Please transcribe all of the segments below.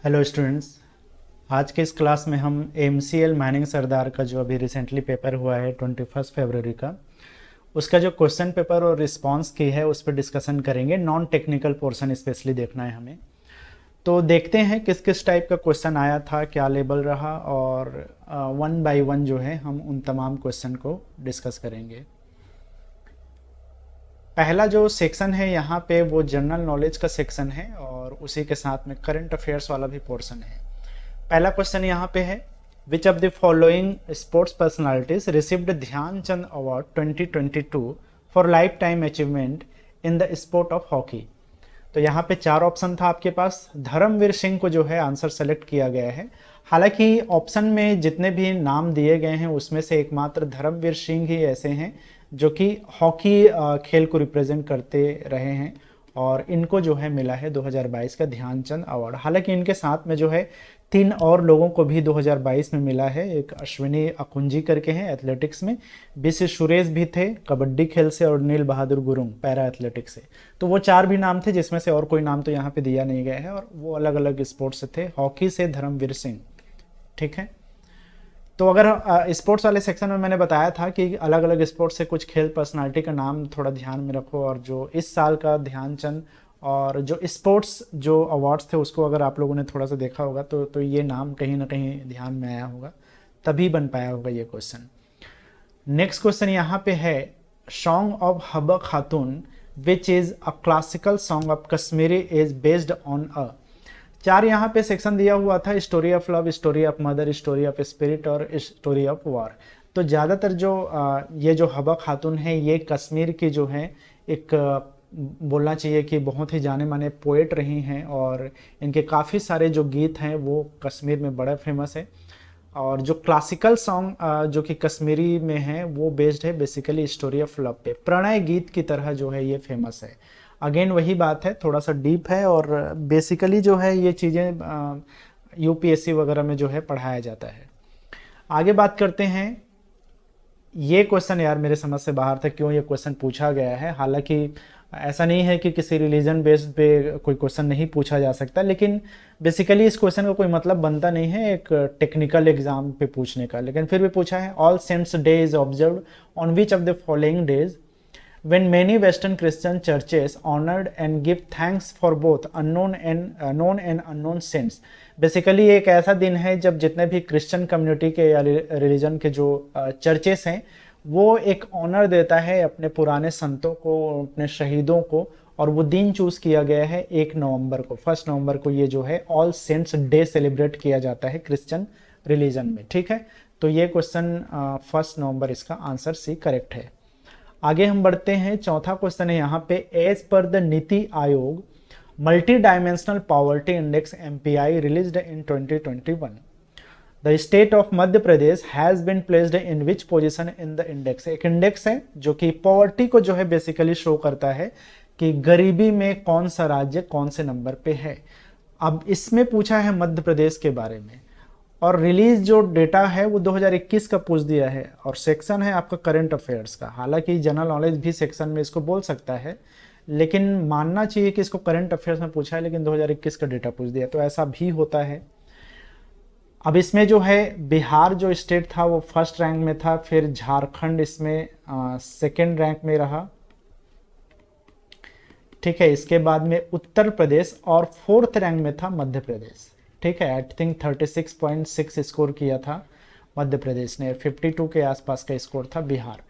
Hello students. आज के इस क्लास में हम एमसीएल माइनिंग सरदार का जो अभी रिसेंटली पेपर हुआ है 21 फरवरी का, उसका जो क्वेश्चन पेपर और रिस्पांस की है उस पर डिस्कशन करेंगे। नॉन टेक्निकल पोर्शन स्पेशली देखना है हमें। तो देखते हैं किस किस टाइप का क्वेश्चन आया था, क्या लेवल रहा, और वन बाय वन जो है हम उन तमाम क्वेश्चन को डिस्कस करेंगे। पहला जो सेक्शन है यहाँ पे वो जनरल नॉलेज का सेक्शन है और उसी के साथ में करंट अफेयर्स वाला भी पोर्शन है। पहला क्वेश्चन यहाँ पे है, which of the following sports personalities received Dhyanchand award 2022 for life time achievement in the sport of hockey. तो यहाँ पे चार ऑप्शन था आपके पास। धर्मवीर सिंह को जो है आंसर सेलेक्ट किया गया है। हालांकि ऑप्शन में जितने भी नाम दिए गए हैं उसमें से एकमात्र धर्मवीर सिंह ही ऐसे हैं जो कि हॉकी खेल को रिप्रेजेंट करते रहे हैं और इनको जो है मिला है 2022 का ध्यानचंद अवार्ड। हालांकि इनके साथ में जो है तीन और लोगों को भी 2022 में मिला है। एक अश्विनी अकुंजी करके हैं एथलेटिक्स में, बीसी सुरेश भी थे कबड्डी खेल से, और नील बहादुर गुरुंग पैरा एथलेटिक्स से। तो वो चार भी नाम थे जिसमें से और कोई नाम तो यहाँ पे दिया नहीं गया है और वो अलग अलग स्पोर्ट्स से थे। हॉकी से धर्मवीर सिंह, ठीक है। तो अगर स्पोर्ट्स वाले सेक्शन में मैंने बताया था कि अलग अलग स्पोर्ट्स से कुछ खेल पर्सनालिटी का नाम थोड़ा ध्यान में रखो, और जो इस साल का ध्यानचंद और जो स्पोर्ट्स जो अवार्ड्स थे उसको अगर आप लोगों ने थोड़ा सा देखा होगा तो ये नाम कहीं ना कहीं ध्यान में आया होगा, तभी बन पाया होगा ये क्वेश्चन। नेक्स्ट क्वेश्चन यहाँ पे है, song of Habba Khatoon which is a classical song of Kashmiri is based on a. चार यहाँ पे सेक्शन दिया हुआ था, story of love, story of mother, story of spirit और स्टोरी ऑफ वॉर। तो ज़्यादातर जो ये जो हब्बा खातून है ये कश्मीर की जो है एक बोलना चाहिए कि बहुत ही जाने माने पोएट रही हैं और इनके काफ़ी सारे जो गीत हैं वो कश्मीर में बड़ा फेमस है। और जो क्लासिकल सॉन्ग जो कि कश्मीरी में है वो बेस्ड है बेसिकली स्टोरी ऑफ लव पे, प्रणय गीत की तरह जो है ये फेमस है। अगेन वही बात है, थोड़ा सा डीप है और बेसिकली जो है ये चीज़ें यूपीएससी वगैरह में जो है पढ़ाया जाता है। आगे बात करते हैं। ये क्वेश्चन यार मेरे समझ से बाहर था, क्यों ये क्वेश्चन पूछा गया है। हालांकि ऐसा नहीं है कि किसी रिलीजन बेस्ड पे कोई क्वेश्चन नहीं पूछा जा सकता, लेकिन बेसिकली इस क्वेश्चन का कोई मतलब बनता नहीं है एक टेक्निकल एग्जाम पे पूछने का, लेकिन फिर भी पूछा है। All Saints Day is observed on which of the following days when many Western Christian churches honored and give thanks for both known and unknown saints। Basically एक ऐसा दिन है जब जितने भी क्रिश्चियन कम्युनिटी के या रिलीजन के जो चर्चेस हैं वो एक ऑनर देता है अपने पुराने संतों को, अपने शहीदों को, और वो दिन चूज किया गया है 1 नवंबर को, 1 नवंबर को ये जो है ऑल सेंट्स डे सेलिब्रेट किया जाता है क्रिश्चियन रिलीजन में, ठीक है। तो ये क्वेश्चन 1 नवंबर इसका आंसर सी करेक्ट है। आगे हम बढ़ते हैं। चौथा क्वेश्चन है यहाँ पे, as per the NITI Aayog multi dimensional poverty index MPI released in 2021, the state of Madhya Pradesh has been placed in which position in the index. एक इंडेक्स है जो कि पॉवर्टी को जो है बेसिकली शो करता है कि गरीबी में कौन सा राज्य कौन से नंबर पे है। अब इसमें पूछा है मध्य प्रदेश के बारे में, और रिलीज जो डेटा है वो 2021 का पूछ दिया है, और सेक्शन है आपका करंट अफेयर्स का। हालांकि जनरल नॉलेज भी सेक्शन में इसको बोल सकता है, लेकिन मानना चाहिए कि इसको करंट अफेयर्स में पूछा है, लेकिन 2021 का डेटा पूछ दिया, तो ऐसा भी होता है। अब इसमें जो है बिहार जो स्टेट था वो 1st रैंक में था, फिर झारखंड इसमें 2nd रैंक में रहा, ठीक है। इसके बाद में उत्तर प्रदेश, और 4th रैंक में था मध्य प्रदेश, ठीक है। आई थिंक 36.6 स्कोर किया था मध्य प्रदेश ने, 52 के आसपास का स्कोर था बिहार।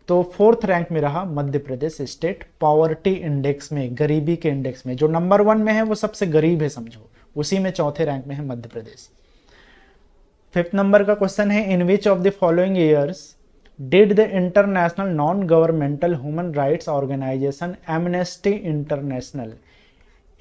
तो 4th रैंक में रहा Madhya Pradesh state poverty index में, गरीबी के इंडेक्स में। जो नंबर 1 में है वो सबसे गरीब है समझो, उसी में 4थे रैंक में है मध्य प्रदेश। 5th नंबर का क्वेश्चन है, in which of the following years did the international non governmental human rights organisation Amnesty International,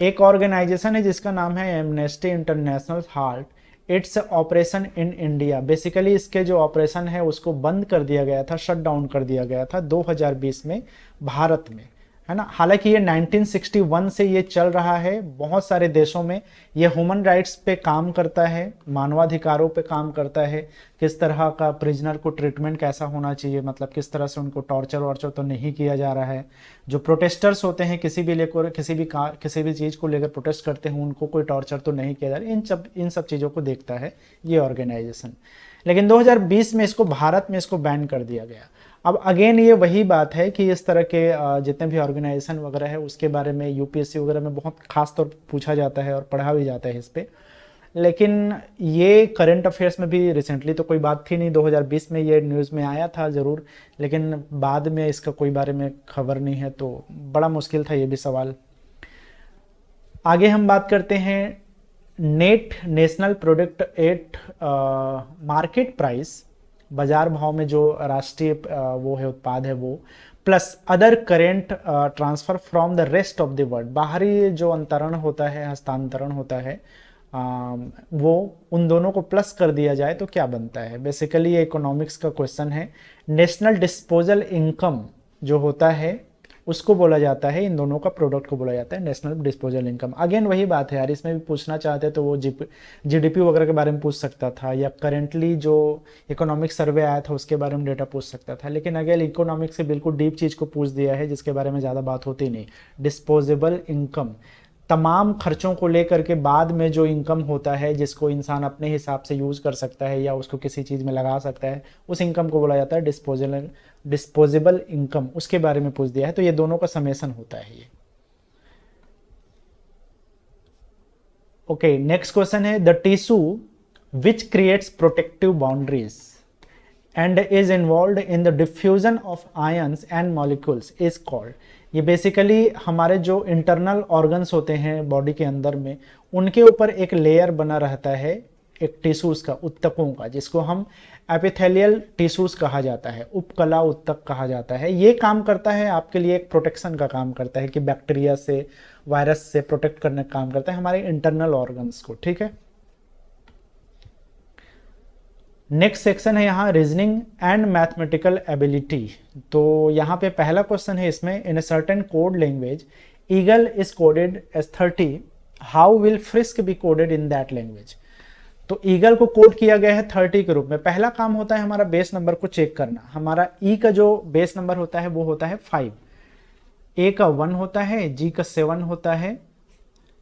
एक ऑर्गेनाइजेशन है जिसका नाम है Amnesty International, halt its operation in India. Basically इसके जो ऑपरेशन है उसको बंद कर दिया गया था, शट डाउन कर दिया गया था 2020 में भारत में। है ना। हालांकि ये 1961 से ये चल रहा है बहुत सारे देशों में। ये ह्यूमन राइट्स पे काम करता है, मानवाधिकारों पे काम करता है, किस तरह का प्रिजनर को ट्रीटमेंट कैसा होना चाहिए, मतलब किस तरह से उनको टॉर्चर वॉर्चर तो नहीं किया जा रहा है। जो प्रोटेस्टर्स होते हैं किसी भी लेकर किसी भी चीज़ को लेकर प्रोटेस्ट करते हैं उनको कोई टॉर्चर तो नहीं किया जा रहा है। इन सब चीज़ों को देखता है ये ऑर्गेनाइजेशन। लेकिन 2020 में इसको भारत में इसको बैन कर दिया गया। अब अगेन ये वही बात है कि इस तरह के जितने भी ऑर्गेनाइजेशन वगैरह है उसके बारे में यूपीएससी वगैरह में बहुत खास तौर पर पूछा जाता है और पढ़ा भी जाता है इस पर। लेकिन ये करंट अफेयर्स में भी रिसेंटली तो कोई बात थी नहीं, 2020 में ये न्यूज़ में आया था ज़रूर, लेकिन बाद में इसका कोई बारे में खबर नहीं है, तो बड़ा मुश्किल था ये भी सवाल। आगे हम बात करते हैं net national product at market price, बाजार भाव में जो राष्ट्रीय वो है उत्पाद है वो, plus other current transfer from the rest of the world, बाहरी जो अंतरण होता है, हस्तांतरण होता है, वो उन दोनों को प्लस कर दिया जाए तो क्या बनता है। बेसिकली ये इकोनॉमिक्स का क्वेश्चन है। नेशनल डिस्पोजल इनकम जो होता है उसको बोला जाता है, इन दोनों का प्रोडक्ट को बोला जाता है नेशनल डिस्पोजल इनकम। अगेन वही बात है यार, इसमें भी पूछना चाहते तो वो जीडीपी वगैरह के बारे में पूछ सकता था, या करेंटली जो इकोनॉमिक सर्वे आया था उसके बारे में डेटा पूछ सकता था। लेकिन अगेन इकोनॉमिक्स से बिल्कुल डीप चीज़ को पूछ दिया है जिसके बारे में ज़्यादा बात होती नहीं। डिस्पोजेबल इनकम, तमाम खर्चों को लेकर के बाद में जो इनकम होता है जिसको इंसान अपने हिसाब से यूज़ कर सकता है या उसको किसी चीज़ में लगा सकता है, उस इनकम को बोला जाता है डिस्पोजेबल इनकम। उसके बारे में पूछ दिया है, तो ये दोनों का समेसन होता है ये। ओके, नेक्स्ट क्वेश्चन है the tissue which creates protective boundaries and is involve in the diffusion of ions and molecules is called. ये बेसिकली हमारे जो इंटरनल ऑर्गन्स होते हैं बॉडी के अंदर में, उनके ऊपर एक लेयर बना रहता है एक टिश्यूज का, उत्तकों का, जिसको हम एपिथेलियल टिश्यूज कहा जाता है, उपकला उत्तक कहा जाता है। ये काम करता है आपके लिए, एक प्रोटेक्शन का काम करता है कि बैक्टीरिया से, वायरस से प्रोटेक्ट करने का काम करता है हमारे इंटरनल ऑर्गन्स को। ठीक है, नेक्स्ट सेक्शन है यहाँ रीजनिंग एंड मैथमेटिकल एबिलिटी। तो यहाँ पे पहला क्वेश्चन है इसमें, in a certain code language eagle is coded as 30, how will frisk be coded in that language. तो ईगल को कोड किया गया है 30 के रूप में। पहला काम होता है हमारा बेस नंबर को चेक करना। हमारा ई का जो बेस नंबर होता है वो होता है 5, ए का 1 होता है, जी का 7 होता है,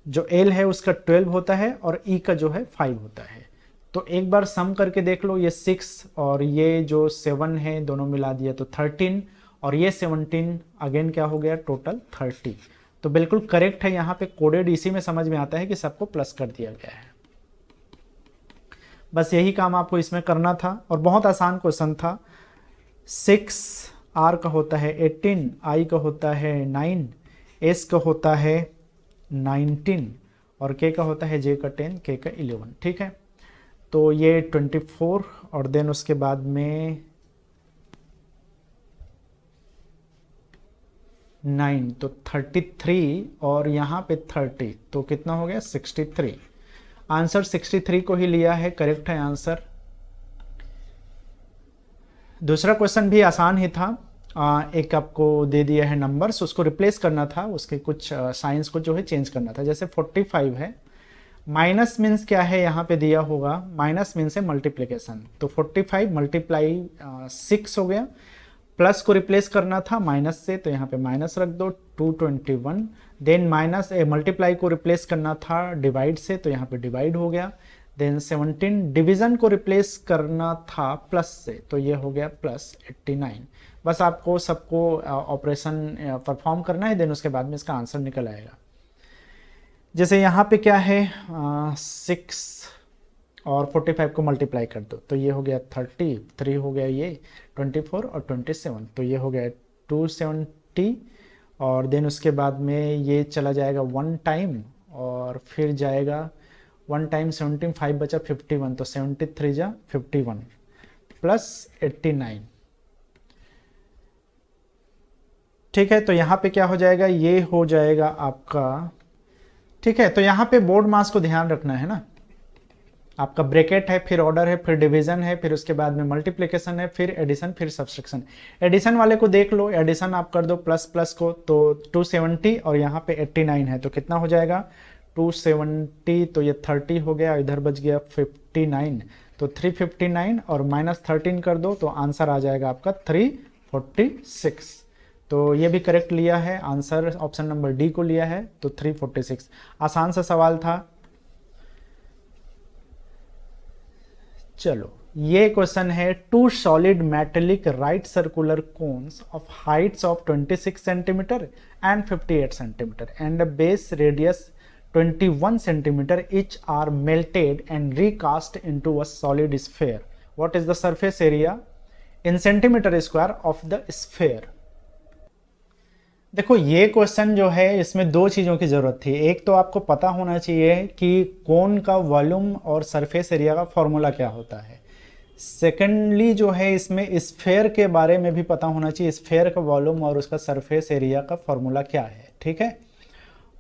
जो एल है उसका 12 होता है और ई का जो है 5 होता है। तो एक बार सम करके देख लो, ये 6 और ये जो 7 है दोनों मिला दिया तो 13, और ये 17 अगेन क्या हो गया, टोटल 30। तो बिल्कुल करेक्ट है, यहाँ पे कोडेड इसी में समझ में आता है कि सबको प्लस कर दिया गया है। बस यही काम आपको इसमें करना था और बहुत आसान क्वेश्चन था। 6 आर का होता है 18, आई का होता है 9, एस का होता है 19 और के का होता है जे का 10, के का 11। ठीक है, तो ये 24 और देन उसके बाद में 9, तो 33 और यहाँ पे 30, तो कितना हो गया 63। आंसर 63 को ही लिया है, करेक्ट है आंसर। दूसरा क्वेश्चन भी आसान ही था। एक आपको दे दिया है नंबर्स, उसको रिप्लेस करना था, उसके कुछ साइंस को जो है चेंज करना था। जैसे 45 है, माइनस मीन्स क्या है यहाँ पे दिया होगा, माइनस मीन्स है मल्टीप्लिकेशन, तो 45 मल्टीप्लाई 6 हो गया। प्लस को रिप्लेस करना था माइनस से, तो यहाँ पे माइनस रख दो, 221। देन माइनस मल्टीप्लाई को रिप्लेस करना था डिवाइड से, तो यहाँ पे डिवाइड हो गया। देन 17 डिवीजन को रिप्लेस करना था प्लस से, तो ये हो गया प्लस 89। बस आपको सबको ऑपरेशन परफॉर्म करना है, देन उसके बाद में इसका आंसर निकल आएगा। जैसे यहाँ पे क्या है 6 और 45 को मल्टीप्लाई कर दो, तो ये हो गया 33 हो गया, ये 24 और 27, तो ये हो गया 270। और देन उसके बाद में ये चला जाएगा 1 टाइम और फिर जाएगा 1 टाइम 17, 5 बचा 51, तो 73 जा 51 प्लस 89। ठीक है, तो यहाँ पे क्या हो जाएगा, ये हो जाएगा आपका। ठीक है, तो यहाँ पे बोर्ड मास को ध्यान रखना है ना, आपका ब्रैकेट है, फिर ऑर्डर है, फिर डिवीजन है, फिर उसके बाद में मल्टीप्लिकेशन है, फिर एडिशन, फिर सब्सट्रैक्शन। एडिशन वाले को देख लो, एडिशन आप कर दो प्लस प्लस को तो 270 और यहाँ पे 89 है तो कितना हो जाएगा 270, तो ये 30 हो गया, इधर बच गया 59, तो 359 और -13 कर दो तो आंसर आ जाएगा आपका 346। तो ये भी करेक्ट लिया है आंसर, ऑप्शन नंबर डी को लिया है, तो 346। आसान सा सवाल था। चलो ये क्वेश्चन है, two solid metallic right circular cones of heights of 26 centimetre and 58 centimetre and base radius 21 centimetre each are melted and recast into a solid sphere. What is the surface area in centimeter square of the sphere? देखो ये question जो है इसमें दो चीज़ों की ज़रूरत थी। एक तो आपको पता होना चाहिए कि कोन का वॉल्यूम और सरफेस एरिया का फॉर्मूला क्या होता है। सेकेंडली जो है इसमें स्फेयर के बारे में भी पता होना चाहिए, स्फेयर का वॉल्यूम और उसका सरफेस एरिया का फॉर्मूला क्या है, ठीक है।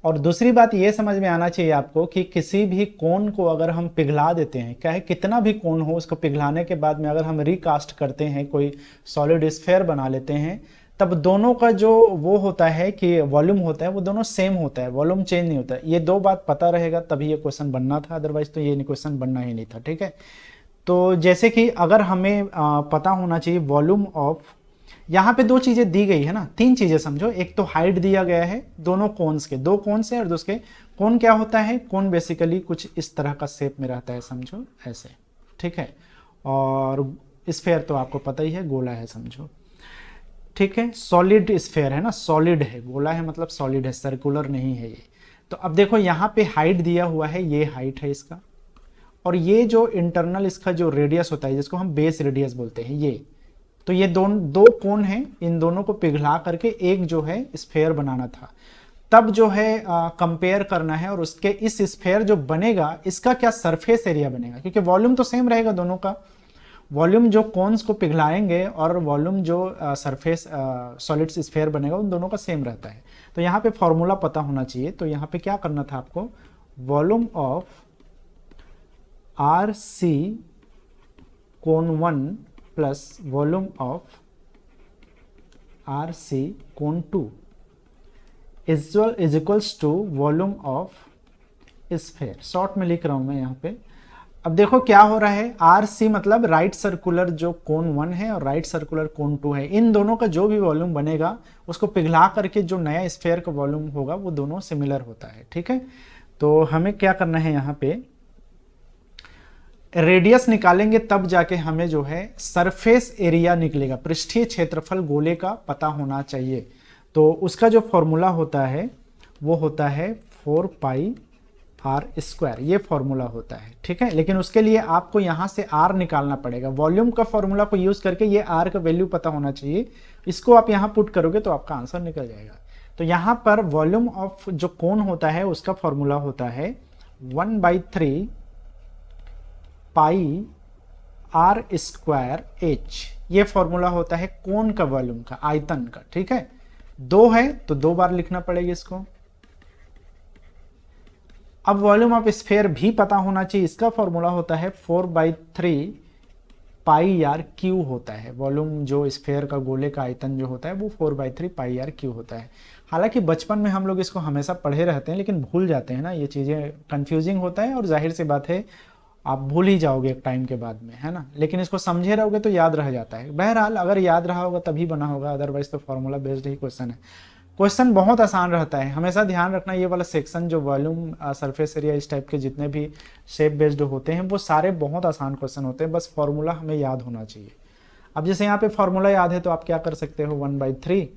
और दूसरी बात ये समझ में आना चाहिए आपको कि किसी भी कोन को अगर हम पिघला देते हैं, चाहे कितना भी कोन हो, उसको पिघलाने के बाद में अगर हम रिकास्ट करते हैं, कोई सॉलिड स्फेयर बना लेते हैं, तब दोनों का जो वो होता है कि वॉल्यूम होता है वो दोनों सेम होता है, वॉल्यूम चेंज नहीं होता है। ये दो बात पता रहेगा तभी ये क्वेश्चन बनना था, अदरवाइज तो ये क्वेश्चन बनना ही नहीं था, ठीक है। तो जैसे कि अगर हमें पता होना चाहिए वॉल्यूम ऑफ, यहाँ पे दो चीज़ें दी गई है ना, तीन चीज़ें समझो। एक तो हाइट दिया गया है दोनों कोन्स के, दो कोन्स है और दूसरे कोन क्या होता है, कोन बेसिकली कुछ इस तरह का शेप में रहता है, समझो ऐसे, ठीक है। और स्फेयर तो आपको पता ही है, गोला है समझो, ठीक है। सॉलिड स्फेयर है ना, सॉलिड है, गोला है मतलब सॉलिड है, सर्कुलर नहीं है ये। तो अब देखो यहाँ पे हाइट दिया हुआ है, ये हाइट है इसका, और ये जो इंटरनल इसका जो रेडियस होता है जिसको हम बेस रेडियस बोलते हैं, ये तो ये दो कोन हैं, इन दोनों को पिघला करके एक जो है स्फेयर बनाना था। तब जो है कंपेयर करना है और उसके इस स्फेयर जो बनेगा इसका क्या सरफेस एरिया बनेगा, क्योंकि वॉल्यूम तो सेम रहेगा दोनों का। वॉल्यूम जो कोन्स को पिघलाएंगे और वॉल्यूम जो सरफेस सॉलिड स्फेयर बनेगा उन दोनों का सेम रहता है। तो यहाँ पे फॉर्मूला पता होना चाहिए। तो यहाँ पे क्या करना था आपको, volume of R C cone 1 plus volume of R C cone 2 is equals to volume of sphere. Short में लिख रहा हूं मैं यहाँ पे। अब देखो क्या हो रहा है, आर सी मतलब राइट सर्कुलर जो कोन 1 है और राइट सर्कुलर कोन 2 है, इन दोनों का जो भी वॉल्यूम बनेगा उसको पिघला करके जो नया स्फेयर का वॉल्यूम होगा वो दोनों सिमिलर होता है, ठीक है। तो हमें क्या करना है, यहाँ पे रेडियस निकालेंगे तब जाके हमें जो है सरफेस एरिया निकलेगा, पृष्ठीय क्षेत्रफल गोले का पता होना चाहिए। तो उसका जो फॉर्मूला होता है वो होता है 4 पाई आर स्क्वायर, ये फॉर्मूला होता है, ठीक है। लेकिन उसके लिए आपको यहाँ से आर निकालना पड़ेगा। वॉल्यूम का फॉर्मूला को यूज करके ये आर का वैल्यू पता होना चाहिए, इसको आप यहाँ पुट करोगे तो आपका आंसर निकल जाएगा। तो यहाँ पर वॉल्यूम ऑफ जो कोन होता है उसका फॉर्मूला होता है 1/3 पाई आर स्क्वायर एच, ये फॉर्मूला होता है कोन का वॉल्यूम का, आयतन का, ठीक है। 2 है तो 2 बार लिखना पड़ेगा इसको। अब वॉल्यूम ऑफ स्फेयर भी पता होना चाहिए, इसका फॉर्मूला होता है 4/3 पाई आर क्यू होता है। वॉल्यूम जो स्फेयर का गोले का आयतन जो होता है वो 4/3 पाई आर क्यू होता है। हालांकि बचपन में हम लोग इसको हमेशा पढ़े रहते हैं लेकिन भूल जाते हैं ना, ये चीज़ें कंफ्यूजिंग होता है और जाहिर सी बात है आप भूल ही जाओगे एक टाइम के बाद में, है ना। लेकिन इसको समझे रहोगे तो याद रह जाता है। बहरहाल अगर याद रहा होगा तभी बना होगा, अदरवाइज तो फॉर्मूला बेस्ड ही क्वेश्चन है। क्वेश्चन बहुत आसान रहता है, हमेशा ध्यान रखना ये वाला सेक्शन जो वॉल्यूम सरफेस एरिया इस टाइप के जितने भी शेप बेस्ड होते हैं वो सारे बहुत आसान क्वेश्चन होते हैं, बस फॉर्मूला हमें याद होना चाहिए। अब जैसे यहाँ पे फॉर्मूला याद है तो आप क्या कर सकते हो, 1/3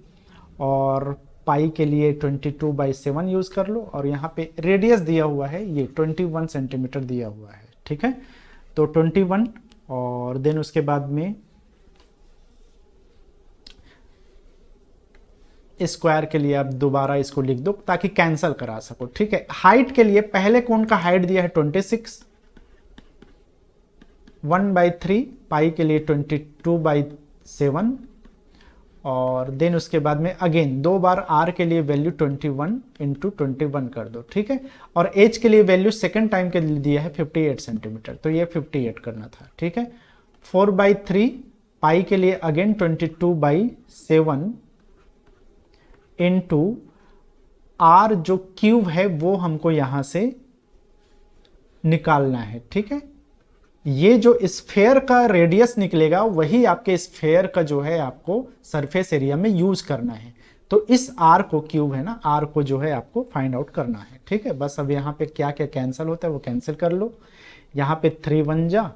और पाई के लिए 22/7 यूज कर लो, और यहाँ पे रेडियस दिया हुआ है ये 21 सेंटीमीटर दिया हुआ है, ठीक है। तो 21 और देन उसके बाद में स्क्वायर के लिए आप दोबारा इसको लिख दो ताकि कैंसल करा सको, ठीक है। हाइट के लिए पहले कोण का हाइट दिया है 26, 1/3 पाई के लिए 22/7, और देन उसके बाद में अगेन 2 बार आर के लिए वैल्यू 21 इंटू 21 कर दो, ठीक है। और एच के लिए वैल्यू सेकेंड टाइम के लिए दिया है 58 सेंटीमीटर, तो ये 58 करना था, ठीक है। 4/3 पाई के लिए अगेन 22/7 इंटू आर जो क्यूब है वो हमको यहां से निकालना है, ठीक है। ये जो स्फेयर का रेडियस निकलेगा वही आपके स्फेयर का जो है आपको सरफेस एरिया में यूज करना है। तो इस आर को, क्यूब है ना, आर को जो है आपको फाइंड आउट करना है, ठीक है। बस अब यहाँ पे क्या क्या कैंसिल होता है वो कैंसिल कर लो। यहाँ पे 3 1 जा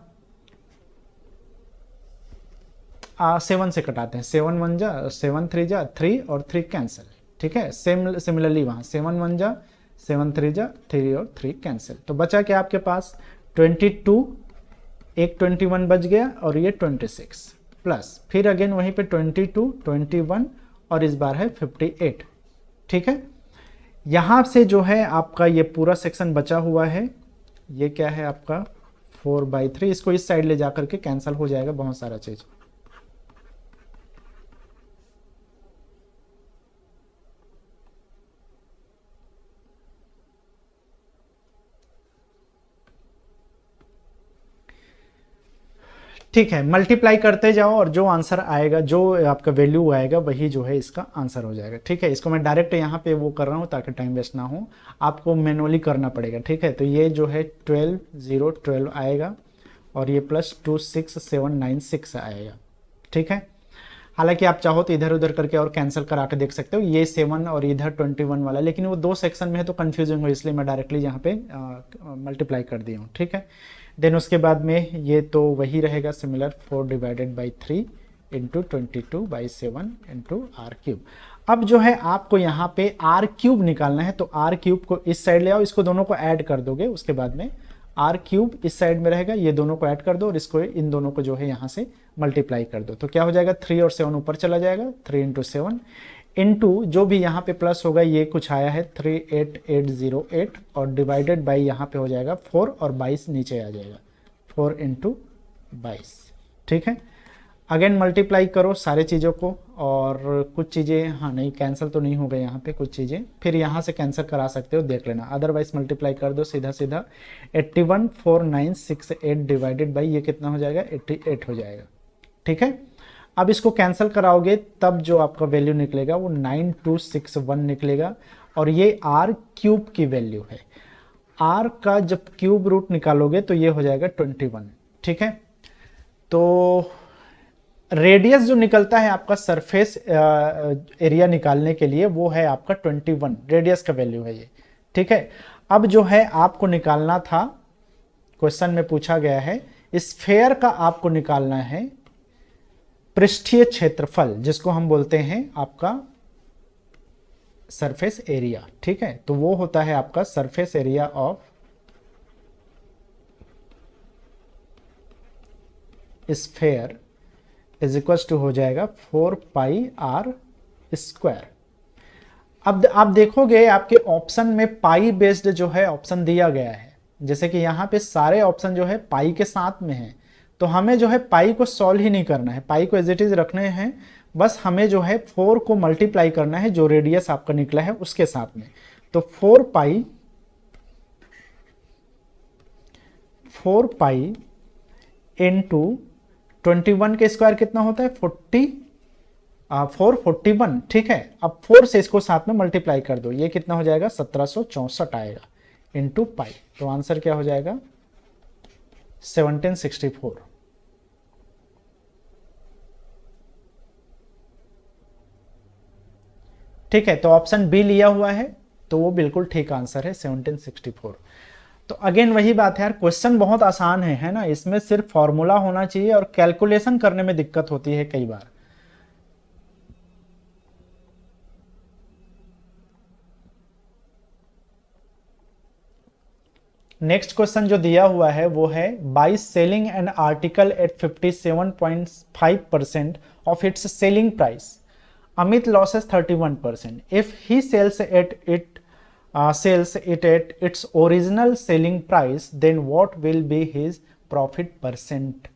7 से कटाते हैं, 7 1 जा 7 3 जा 3 और 3 कैंसिल, ठीक है। सिमिलरली वहां 7 1 जा 7 3 जा 3 और 3 कैंसिल। तो बचा क्या आपके पास 22, एक 21 बच गया और ये 26 प्लस फिर अगेन वहीं पे 22 21 और इस बार है 58, ठीक है। यहां से जो है आपका ये पूरा सेक्शन बचा हुआ है, ये क्या है आपका 4/3, इसको इस साइड ले जाकर के कैंसिल हो जाएगा बहुत सारा चीज। ठीक है, मल्टीप्लाई करते जाओ और जो आंसर आएगा, जो आपका वैल्यू आएगा वही जो है इसका आंसर हो जाएगा, ठीक है। इसको मैं डायरेक्ट यहाँ पे वो कर रहा हूँ ताकि टाइम वेस्ट ना हो, आपको मैनुअली करना पड़ेगा, ठीक है। तो ये जो है 12 0 12 आएगा और ये प्लस 2 6 7 9 6 आएगा, ठीक है। हालांकि आप चाहो तो इधर उधर करके और कैंसिल करा के देख सकते हो, ये 7 और इधर 21 वाला, लेकिन वो 2 सेक्शन में है तो कंफ्यूजिंग हो, इसलिए मैं डायरेक्टली यहाँ पे मल्टीप्लाई कर दिया हूँ, ठीक है। देन उसके बाद में ये तो वही रहेगा similar 4/3 into 22/7 into R cube. अब जो है आपको यहाँ पे आर क्यूब निकालना है, तो आर क्यूब को इस साइड ले आओ, इसको दोनों को ऐड कर दोगे, उसके बाद में आर क्यूब इस साइड में रहेगा, ये दोनों को ऐड कर दो और इसको, इन दोनों को जो है यहाँ से मल्टीप्लाई कर दो। तो क्या हो जाएगा 3 और 7 ऊपर चला जाएगा, 3 इंटू 7 इंटू जो भी यहाँ पे प्लस होगा ये कुछ आया है 38808 और डिवाइडेड बाई यहाँ पे हो जाएगा 4 और 22 नीचे आ जाएगा 4 इंटू 22, ठीक है। अगेन मल्टीप्लाई करो सारे चीज़ों को और कुछ चीज़ें, हाँ नहीं कैंसिल तो नहीं हो गए यहाँ पे कुछ चीज़ें, फिर यहाँ से कैंसिल करा सकते हो, देख लेना, अदरवाइज मल्टीप्लाई कर दो सीधा सीधा। 814968 डिवाइडेड बाई ये कितना हो जाएगा 88 हो जाएगा, ठीक है। अब इसको कैंसिल कराओगे तब जो आपका वैल्यू निकलेगा वो 9261 निकलेगा और ये आर क्यूब की वैल्यू है। आर का जब क्यूब रूट निकालोगे तो ये हो जाएगा 21, ठीक है। तो रेडियस जो निकलता है आपका सरफेस एरिया निकालने के लिए वो है आपका 21, रेडियस का वैल्यू है ये, ठीक है। अब जो है आपको निकालना था, क्वेश्चन में पूछा गया है स्फेयर का आपको निकालना है पृष्ठीय क्षेत्रफल, जिसको हम बोलते हैं आपका सरफेस एरिया, ठीक है। तो वो होता है आपका surface area of sphere is equal to हो जाएगा 4πr²। अब आप देखोगे आपके ऑप्शन में पाई बेस्ड जो है ऑप्शन दिया गया है, जैसे कि यहाँ पे सारे ऑप्शन जो है पाई के साथ में है, तो हमें जो है पाई को सॉल्व ही नहीं करना है, पाई को एज इट इज रखने हैं, बस हमें जो है 4 को मल्टीप्लाई करना है जो रेडियस आपका निकला है उसके साथ में। तो 4π इंटू 21 के स्क्वायर कितना होता है 441, ठीक है। अब 4 से इसको साथ में मल्टीप्लाई कर दो, ये कितना हो जाएगा 1764 आएगा इंटू पाई, तो आंसर क्या हो जाएगा 1764। ठीक है, तो ऑप्शन बी लिया हुआ है तो वो बिल्कुल ठीक आंसर है 1764। तो अगेन वही बात है यार, क्वेश्चन बहुत आसान है ना, इसमें सिर्फ फॉर्मूला होना चाहिए और कैलकुलेशन करने में दिक्कत होती है कई बार। नेक्स्ट क्वेश्चन जो दिया हुआ है वो है by selling an article at 57.5% of its selling price Amit loses 31%। If he sells it at its original selling price, then what will be his profit percent?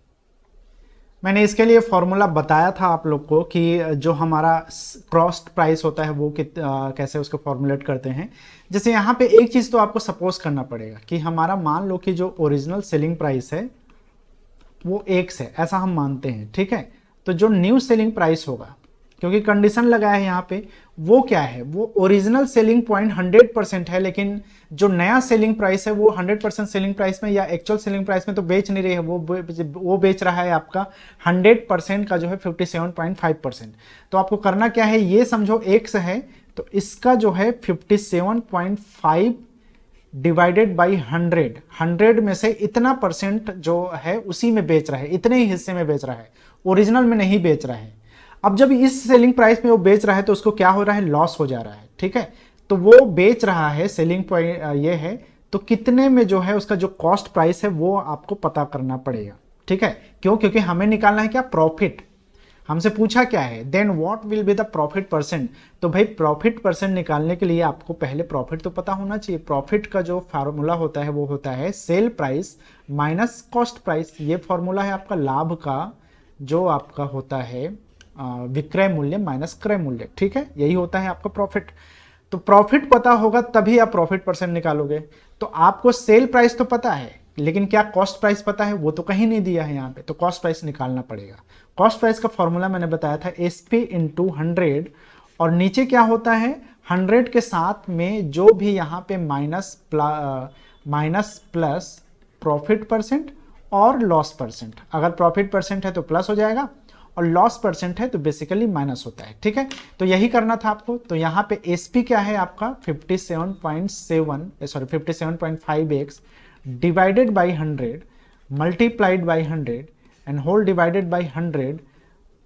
मैंने इसके लिए फॉर्मूला बताया था आप लोग को कि जो हमारा कॉस्ट प्राइस होता है वो कैसे उसको फॉर्मुलेट करते हैं। जैसे यहाँ पे एक चीज़ तो आपको सपोज करना पड़ेगा कि हमारा मान लो कि जो ओरिजिनल सेलिंग प्राइस है वो X है, ऐसा हम मानते हैं, ठीक है। तो जो न्यू सेलिंग प्राइस होगा, क्योंकि कंडीशन लगा है यहाँ पे, वो क्या है, वो ओरिजिनल सेलिंग पॉइंट 100% है, लेकिन जो नया सेलिंग प्राइस है वो 100% सेलिंग प्राइस में या एक्चुअल सेलिंग प्राइस में तो बेच नहीं रही है, वो बेच रहा है आपका 100% का जो है 57.5%। तो आपको करना क्या है, ये समझो X है तो इसका जो है 57.5 डिवाइडेड बाई 100 में से इतना परसेंट जो है उसी में बेच रहा है, इतने ही हिस्से में बेच रहा है, ओरिजिनल में नहीं बेच रहा है। अब जब इस सेलिंग प्राइस में वो बेच रहा है तो उसको क्या हो रहा है, लॉस हो जा रहा है, ठीक है। तो वो बेच रहा है, सेलिंग पॉइंट ये है, तो कितने में जो है उसका जो कॉस्ट प्राइस है वो आपको पता करना पड़ेगा, ठीक है। क्यों, क्योंकि हमें निकालना है क्या, प्रॉफिट। हमसे पूछा क्या है, then what will be the profit percent. तो भाई प्रॉफिट परसेंट निकालने के लिए आपको पहले प्रॉफिट तो पता होना चाहिए। प्रॉफिट का जो फार्मूला होता है वो होता है sale price minus cost price. ये फॉर्मूला है आपका लाभ का, जो आपका होता है विक्रय मूल्य माइनस क्रय मूल्य, ठीक है, यही होता है आपका प्रॉफिट। तो प्रॉफिट पता होगा तभी आप प्रॉफिट परसेंट निकालोगे। तो आपको सेल प्राइस तो पता है, लेकिन क्या कॉस्ट प्राइस पता है, वो तो कहीं नहीं दिया है यहाँ पे, तो कॉस्ट प्राइस निकालना पड़ेगा। कॉस्ट प्राइस का फॉर्मूला मैंने बताया था SP इंटू 100, और नीचे क्या होता है 100 के साथ में जो भी यहाँ पे माइनस प्लस प्रॉफिट परसेंट और लॉस परसेंट। अगर प्रॉफिट परसेंट है तो प्लस हो जाएगा और लॉस परसेंट है तो बेसिकली माइनस होता है, ठीक है। तो यही करना था आपको। तो यहाँ पे SP क्या है आपका 57.5x divided by 100 multiplied by 100 and whole divided by 100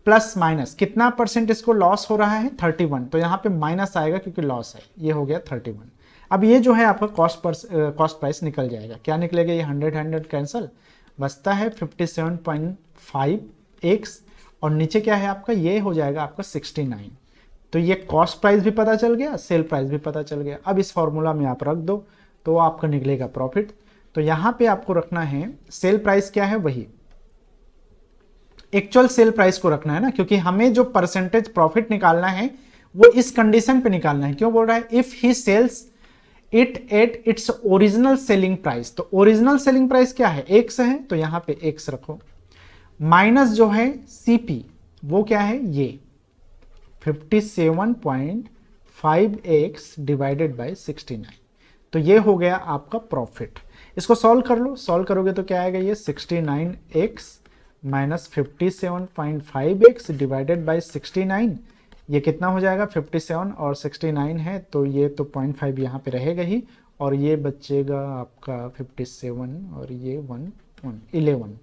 plus minus कितना परसेंट इसको लॉस हो रहा है 31। तो यहाँ पे माइनस आएगा क्योंकि लॉस है, ये हो गया 31। अब ये जो है आपका कॉस्ट प्राइस निकल जाएगा। क्या निकलेगा, ये 100 कैंसिल, बचता है 57.5x और नीचे क्या है आपका, ये हो जाएगा आपका 69। तो ये कॉस्ट प्राइस भी पता चल गया, सेल प्राइस भी पता चल गया। अब इस फॉर्मूला में आप रख दो तो आपका निकलेगा प्रॉफिट। तो यहाँ पे आपको रखना है सेल प्राइस क्या है, वही एक्चुअल सेल प्राइस को रखना है ना, क्योंकि हमें जो परसेंटेज प्रॉफिट निकालना है वो इस कंडीशन पे निकालना है। क्यों बोल रहा है, if he sells it at its original selling price. तो ओरिजिनल सेलिंग प्राइस क्या है, X है, तो यहाँ पे X रखो, माइनस जो है CP वो क्या है, ये 57.5x डिवाइडेड बाई 69। तो ये हो गया आपका प्रॉफिट। इसको सॉल्व कर लो, सॉल्व करोगे तो क्या आएगा, ये 69x minus 57.5x divided by 69। ये कितना हो जाएगा, 57 और 69 है तो ये तो 0.5 यहाँ पे रहेगा ही, और ये बचेगा आपका 57 और ये 11,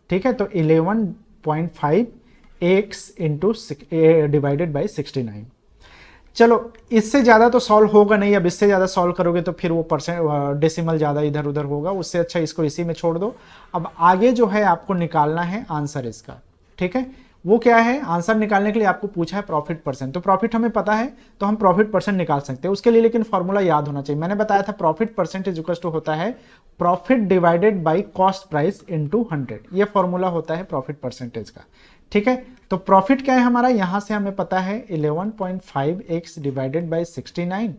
ठीक है। तो 11.5x इंटू डिवाइडेड बाई 69। चलो इससे ज़्यादा तो सॉल्व होगा नहीं, अब इससे ज़्यादा सॉल्व करोगे तो फिर वो डेसिमल ज़्यादा इधर उधर होगा, उससे अच्छा इसको इसी में छोड़ दो। अब आगे जो है आपको निकालना है आंसर इसका, ठीक है। वो क्या है, आंसर निकालने के लिए आपको पूछा है प्रॉफिट परसेंट। तो प्रॉफिट हमें पता है तो हम प्रॉफिट परसेंट निकाल सकते हैं, उसके लिए लेकिन फॉर्मूला याद होना चाहिए। मैंने बताया था प्रॉफिट परसेंटेज इक्वल टू होता है profit divided by cost price into 100। ये फॉर्मूला होता है प्रॉफिट परसेंटेज का, ठीक है। तो प्रॉफिट क्या है हमारा, यहां से हमें पता है 11.5x divided by 69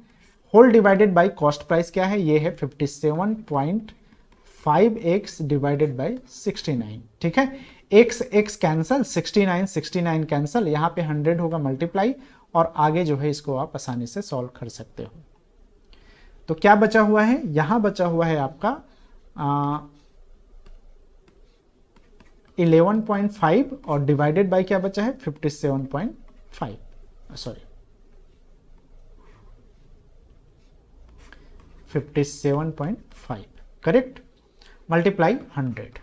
whole divided by cost price क्या है, ये है 57.5x डिवाइडेड बाई 69, ठीक है। x कैंसल, 69 कैंसल, यहाँ पे 100 होगा मल्टीप्लाई, और आगे जो है इसको आप आसानी से सॉल्व कर सकते हो। तो क्या बचा हुआ है, यहां बचा हुआ है आपका 11.5 और डिवाइडेड बाय क्या बचा है 57.5, सॉरी 57.5, करेक्ट, मल्टीप्लाई 100,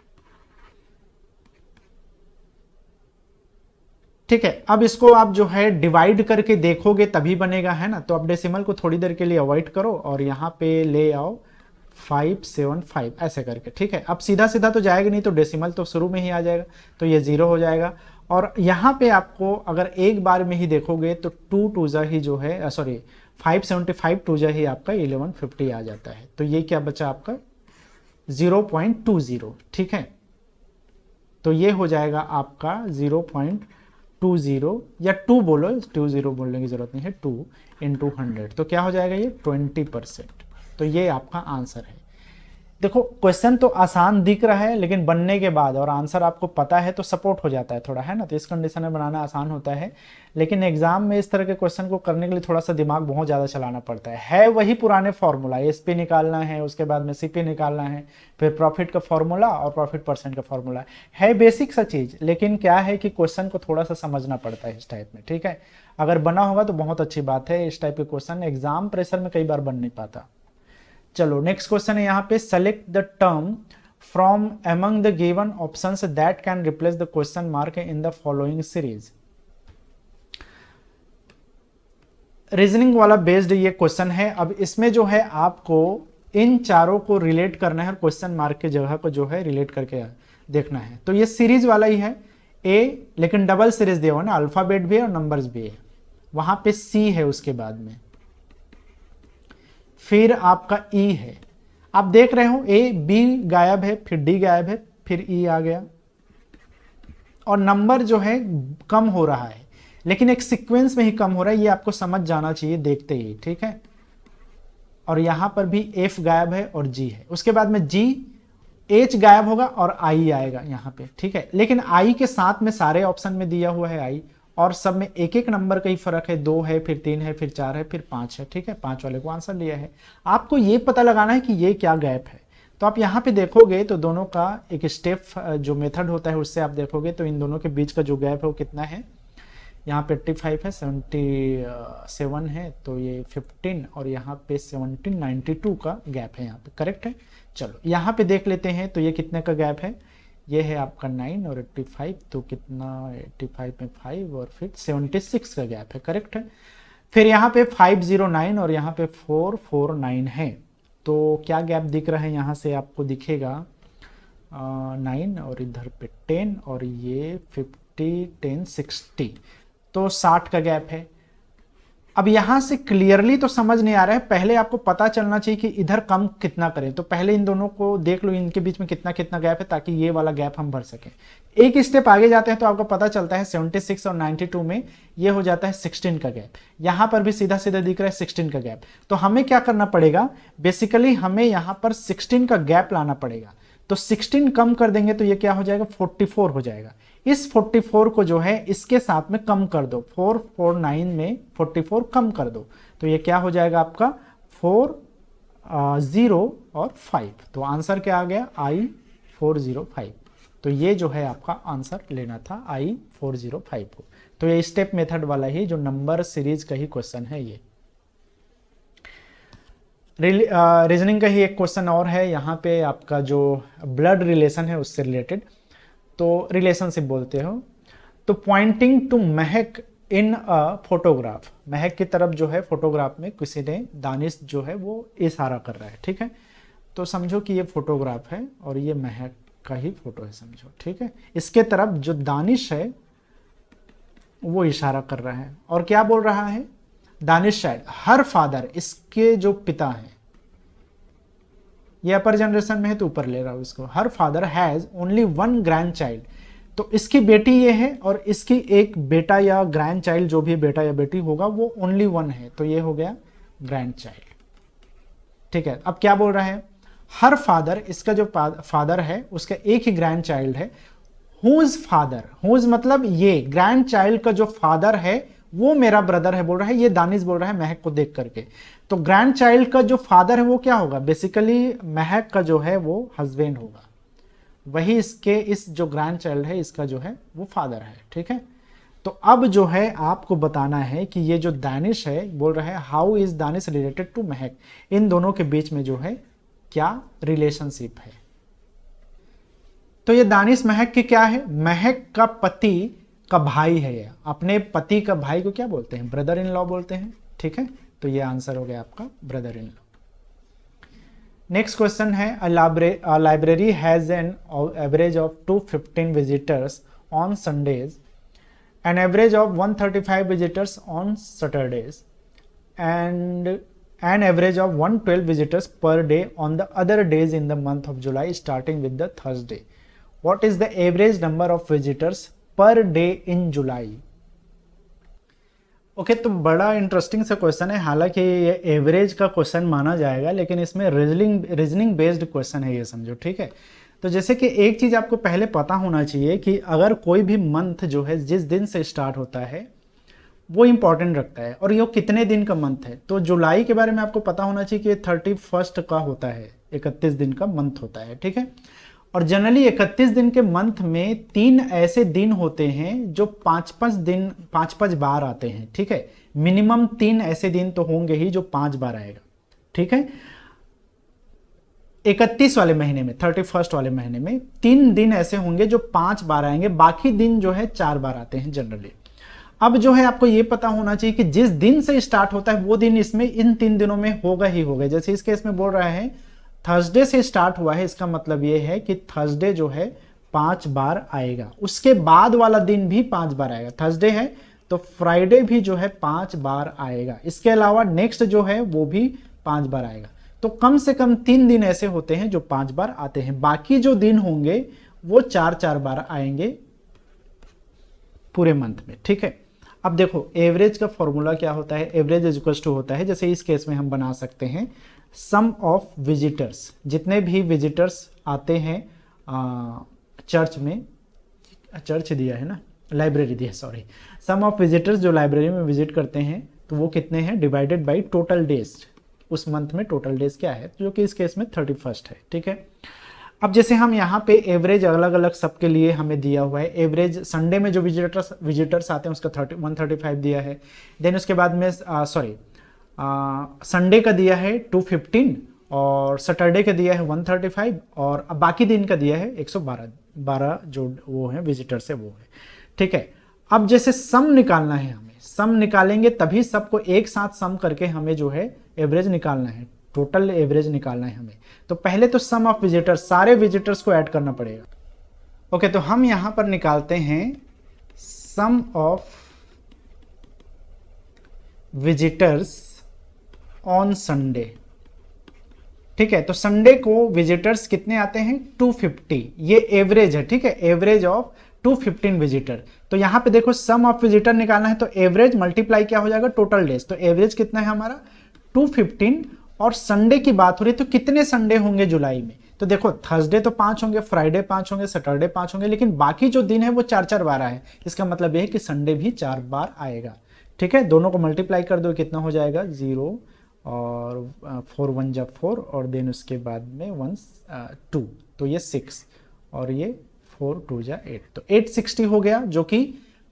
ठीक है। अब इसको आप जो है डिवाइड करके देखोगे तभी बनेगा, है ना। तो अब डेसिमल को थोड़ी देर के लिए अवॉइड करो और यहाँ पे ले आओ 575 ऐसे करके, ठीक है। अब सीधा सीधा तो जाएगा नहीं, तो डेसिमल तो शुरू में ही आ जाएगा, तो ये 0 हो जाएगा। और यहाँ पे आपको अगर एक बार में ही देखोगे तो 2 टू जा ही जो है, सॉरी 575 टू जा ही आपका 1150 आ जाता है। तो ये क्या बचा आपका 0.20, ठीक है। तो ये हो जाएगा आपका 0.20 या 2 बोलो, 20 बोलने की जरूरत नहीं है, 2 × 100, तो क्या हो जाएगा ये 20%। तो ये आपका आंसर है। देखो क्वेश्चन तो आसान दिख रहा है, लेकिन बनने के बाद और आंसर आपको पता है तो सपोर्ट हो जाता है थोड़ा, है ना। तो इस कंडीशन में बनाना आसान होता है, लेकिन एग्जाम में इस तरह के क्वेश्चन को करने के लिए थोड़ा सा दिमाग बहुत ज़्यादा चलाना पड़ता है वही पुराने फॉर्मूला, एसपी निकालना है, उसके बाद में सीपी निकालना है, फिर प्रॉफिट का फॉर्मूला और प्रॉफिट परसेंट का फॉर्मूला है बेसिक सा चीज़, लेकिन क्या है कि क्वेश्चन को थोड़ा सा समझना पड़ता है इस टाइप में, ठीक है। अगर बना होगा तो बहुत अच्छी बात है, इस टाइप के क्वेश्चन एग्जाम प्रेशर में कई बार बन नहीं पाता। चलो नेक्स्ट क्वेश्चन है यहाँ पे, select the term from among the given options that can replace the question mark in the following series. Reasoning वाला बेस्ड ये क्वेश्चन है। अब इसमें जो है आपको इन चारों को रिलेट करना है और क्वेश्चन मार्क की जगह को जो है रिलेट करके देखना है। तो ये सीरीज वाला ही है ए, लेकिन डबल सीरीज दिया हुआ ना, अल्फाबेट भी है और नंबर्स भी है। वहां पे सी है उसके बाद में, फिर आपका ई है। आप देख रहे हो ए बी गायब है, फिर डी गायब है, फिर ई आ गया, और नंबर जो है कम हो रहा है, लेकिन एक सीक्वेंस में ही कम हो रहा है, ये आपको समझ जाना चाहिए देखते ही, ठीक है। और यहां पर भी एफ गायब है और जी है, उसके बाद में जी, एच गायब होगा और आई आएगा यहां पे, ठीक है। लेकिन आई के साथ में सारे ऑप्शन में दिया हुआ है आई, और सब में एक एक नंबर का ही फर्क है, 2 है, फिर 3 है, फिर 4 है, फिर 5 है, ठीक है। 5 वाले को आंसर लिया है। आपको ये पता लगाना है कि ये क्या गैप है। तो आप यहाँ पे देखोगे तो दोनों का एक स्टेप जो मेथड होता है उससे आप देखोगे तो इन दोनों के बीच का जो गैप है वो कितना है। यहाँ पे 85 है, 77 है, तो ये 15, और यहाँ पे 17, 92 का गैप है यहाँ पे, करेक्ट है। चलो यहाँ पे देख लेते हैं तो ये कितने का गैप है, ये है आपका 9 और 85, तो कितना 85 में 5 और फिर 76 का गैप है, करेक्ट है। फिर यहाँ पे 509 और यहाँ पे 449 है, तो क्या गैप दिख रहा है यहाँ से आपको दिखेगा 9 और इधर पे 10 और ये 50, 10, 60, तो 60 का गैप है। अब यहां से क्लियरली तो समझ नहीं आ रहा है, पहले आपको पता चलना चाहिए कि इधर कम कितना करें। तो पहले इन दोनों को देख लो, इनके बीच में कितना कितना गैप है, ताकि ये वाला गैप हम भर सकें। एक स्टेप आगे जाते हैं तो आपको पता चलता है 76 और 92 में ये हो जाता है 16 का गैप। यहां पर भी सीधा सीधा दिख रहा है 16 का गैप। तो हमें क्या करना पड़ेगा, बेसिकली हमें यहां पर 16 का गैप लाना पड़ेगा। तो 16 कम कर देंगे तो ये क्या हो जाएगा, 44 हो जाएगा। इस 44 को जो है इसके साथ में कम कर दो, 449 में 44 कम कर दो, तो ये क्या हो जाएगा आपका 4, 0 और 5। तो आंसर क्या आ गया, I405। तो ये जो है आपका आंसर लेना था I405 को। तो ये स्टेप मेथड वाला ही जो नंबर सीरीज का ही क्वेश्चन है। ये रीजनिंग का ही एक क्वेश्चन और है यहाँ पे, आपका जो ब्लड रिलेशन है उससे रिलेटेड, तो रिलेशनशिप बोलते हो। तो pointing to Mahak in a photograph, महक की तरफ जो है फोटोग्राफ में किसी ने, दानिश जो है वो इशारा कर रहा है, ठीक है। तो समझो कि ये फोटोग्राफ है और ये महक का ही फोटो है, समझो, ठीक है। इसके तरफ जो दानिश है वो इशारा कर रहा है और क्या बोल रहा है, दानिश शायद हर फादर, इसके जो पिता हैं, ये अपर जनरेशन में है तो ऊपर ले रहा हूं इसको, her father has only 1 grand child. तो इसकी बेटी ये है और इसकी एक बेटा या ग्रैंड चाइल्ड, जो भी बेटा या बेटी होगा वो ओनली 1 है, तो ये हो गया ग्रैंड चाइल्ड, ठीक है। अब क्या बोल रहा है, हर फादर, इसका जो फादर है उसका एक ही ग्रैंड चाइल्ड है। हुज फादर, हुज मतलब ये ग्रैंड चाइल्ड का जो फादर है वो मेरा ब्रदर है बोल रहा है, ये दानिश बोल रहा है महक को देख करके। तो ग्रैंड चाइल्ड का जो फादर है वो क्या होगा, बेसिकली महक का जो है वो हस्बैंड होगा, वही इसके इस जो ग्रैंड चाइल्ड है इसका जो है वो फादर है, ठीक है। तो अब जो है आपको बताना है कि ये जो दानिश है बोल रहा है how is Danish related to Mahak, इन दोनों के बीच में जो है क्या रिलेशनशिप है। तो ये दानिश महक की क्या है, महक का पति का भाई है, ये अपने पति का भाई को क्या बोलते हैं, ब्रदर इन लॉ बोलते हैं, ठीक है। तो ये आंसर हो गया आपका brother in law. Next question है, a library has an average of 215 visitors on Sundays, an average of 135 visitors on Saturdays, and an average of 112 visitors per day on the other days in the month of July starting with the Thursday. What is the average number of visitors per day in July. Okay तो बड़ा interesting सा question है, हालांकि ये average का question माना जाएगा लेकिन इसमें रीजनिंग बेस्ड क्वेश्चन है ये समझो, ठीक है। तो जैसे कि एक चीज आपको पहले पता होना चाहिए कि अगर कोई भी मंथ जो है जिस दिन से स्टार्ट होता है वो इंपॉर्टेंट रखता है, और ये कितने दिन का मंथ है। तो जुलाई के बारे में आपको पता होना चाहिए कि 31 का होता है, 31 दिन का मंथ होता है, ठीक है। और जनरली 31 दिन के मंथ में 3 ऐसे दिन होते हैं जो 5-5 बार आते हैं, ठीक है। मिनिमम 3 ऐसे दिन तो होंगे ही जो 5 बार आएगा, ठीक है। 31 वाले महीने में, 31 वाले महीने में 3 दिन ऐसे होंगे जो 5 बार आएंगे, बाकी दिन जो है 4 बार आते हैं जनरली। अब जो है आपको ये पता होना चाहिए कि जिस दिन से स्टार्ट होता है वो दिन इसमें इन 3 दिनों में होगा ही होगा। जैसे इस केस में बोल रहा है थर्सडे से स्टार्ट हुआ है, इसका मतलब ये है कि थर्सडे जो है 5 बार आएगा, उसके बाद वाला दिन भी 5 बार आएगा। थर्सडे है तो फ्राइडे भी जो है 5 बार आएगा, इसके अलावा नेक्स्ट जो है वो भी 5 बार आएगा। तो कम से कम 3 दिन ऐसे होते हैं जो 5 बार आते हैं, बाकी जो दिन होंगे वो 4-4 बार आएंगे पूरे मंथ में, ठीक है। अब देखो एवरेज का फॉर्मूला क्या होता है, एवरेज इज इक्वल टू होता है, जैसे इस केस में हम बना सकते हैं सम ऑफ विजिटर्स, जितने भी विजिटर्स आते हैं चर्च में, चर्च दिया है ना, लाइब्रेरी दिया, सॉरी, सम ऑफ विजिटर्स जो लाइब्रेरी में विजिट करते हैं तो वो कितने हैं, डिवाइडेड बाई टोटल डेज, उस मंथ में टोटल डेज क्या है, जो कि इस केस में 31 है, ठीक है। अब जैसे हम यहाँ पे एवरेज अलग अलग सबके लिए हमें दिया हुआ है, एवरेज संडे में जो विजिटर्स आते हैं उसका 135 दिया है, देन उसके बाद में सॉरी संडे का दिया है 215 और सैटरडे का दिया है 135 और बाकी दिन का दिया है 112 जो वो है विजिटर्स है वो है, ठीक है। अब जैसे सम निकालना है हमें, सम निकालेंगे तभी सबको एक साथ सम करके हमें जो है एवरेज निकालना है, टोटल एवरेज निकालना है हमें। तो पहले तो सम ऑफ विजिटर्स, सारे विजिटर्स को ऐड करना पड़ेगा। ओके तो हम यहां पर निकालते हैं some of visitors on Sunday, ठीक है। तो संडे को विजिटर्स कितने आते हैं 250, ये एवरेज है, ठीक है, एवरेज ऑफ 215 विजिटर। तो यहां पे देखो सम ऑफ विजिटर निकालना है तो एवरेज मल्टीप्लाई क्या हो जाएगा टोटल डेज, तो एवरेज कितना है हमारा 215, और संडे की बात हो रही है तो कितने संडे होंगे जुलाई में, तो देखो थर्सडे तो 5 होंगे, फ्राइडे 5 होंगे, सैटरडे 5 होंगे, लेकिन बाकी जो दिन है वो 4-4 बार है, इसका मतलब ये है कि संडे भी 4 बार आएगा, ठीक है। दोनों को मल्टीप्लाई कर दो कितना हो जाएगा 0 और 4 1 जा 4 और देन उसके बाद में 1 2, तो ये 6 और ये 4 2 जा 8, तो 860 हो गया, जो कि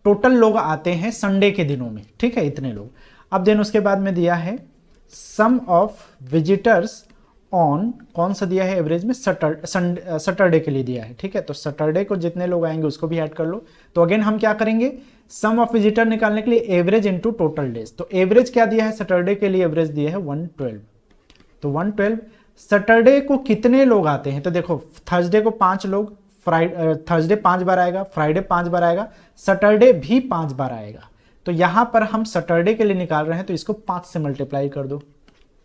टोटल लोग आते हैं संडे के दिनों में, ठीक है, इतने लोग। अब देन उसके बाद में दिया है सम ऑफ विजिटर्स ऑन, कौन सा दिया है एवरेज में, सैटरडे के लिए दिया है, ठीक है। तो सैटरडे को जितने लोग आएंगे उसको भी ऐड कर लो। तो अगेन हम क्या करेंगे, सम ऑफ विजिटर निकालने के लिए एवरेज इनटू टोटल डेज, तो एवरेज क्या दिया है सैटरडे के लिए, एवरेज दिया है 112, तो 112 सैटरडे को कितने लोग आते हैं, तो देखो थर्सडे को 5 लोग, थर्सडे 5 बार आएगा, फ्राइडे 5 बार आएगा, सैटरडे भी 5 बार आएगा। तो यहां पर हम सैटरडे के लिए निकाल रहे हैं तो इसको 5 से मल्टीप्लाई कर दो,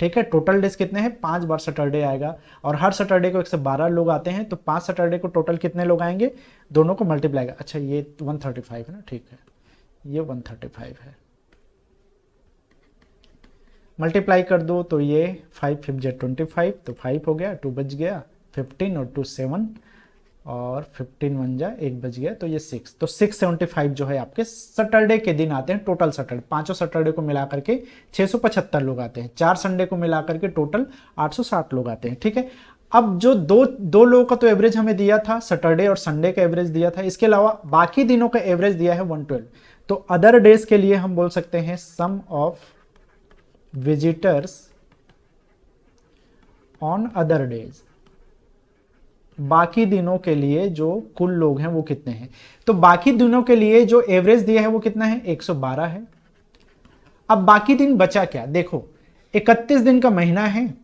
ठीक है। टोटल डेज कितने हैं 5 बार सैटरडे आएगा, और हर सैटरडे को 112 लोग आते हैं, तो 5 सैटरडे को टोटल कितने लोग आएंगे, दोनों को मल्टीप्लाई, अच्छा ये 135 है ना, ठीक है, ये 135 है, मल्टीप्लाई कर दो तो ये 5 5 जा 25, तो 5 हो गया, 2 बच गया, 15 और 2 7 और 15 1 जा 1 बच गया, तो ये 6, तो 675 जो है आपके सैटरडे के दिन आते हैं, टोटल सैटरडे, पांचों सैटरडे को मिला करके 675 लोग आते हैं, 4 संडे को मिला करके टोटल 860 लोग आते हैं, ठीक है। अब जो दो लोगों का तो एवरेज हमें दिया था, सैटरडे और संडे का एवरेज दिया था, इसके अलावा बाकी दिनों का एवरेज दिया है 112, तो अदर डेज के लिए हम बोल सकते हैं some of visitors on other days, बाकी दिनों के लिए जो कुल लोग हैं वो कितने हैं, तो बाकी दिनों के लिए जो एवरेज दिया है वो कितना है 112 है। अब बाकी दिन बचा क्या, देखो 31 दिन का महीना है,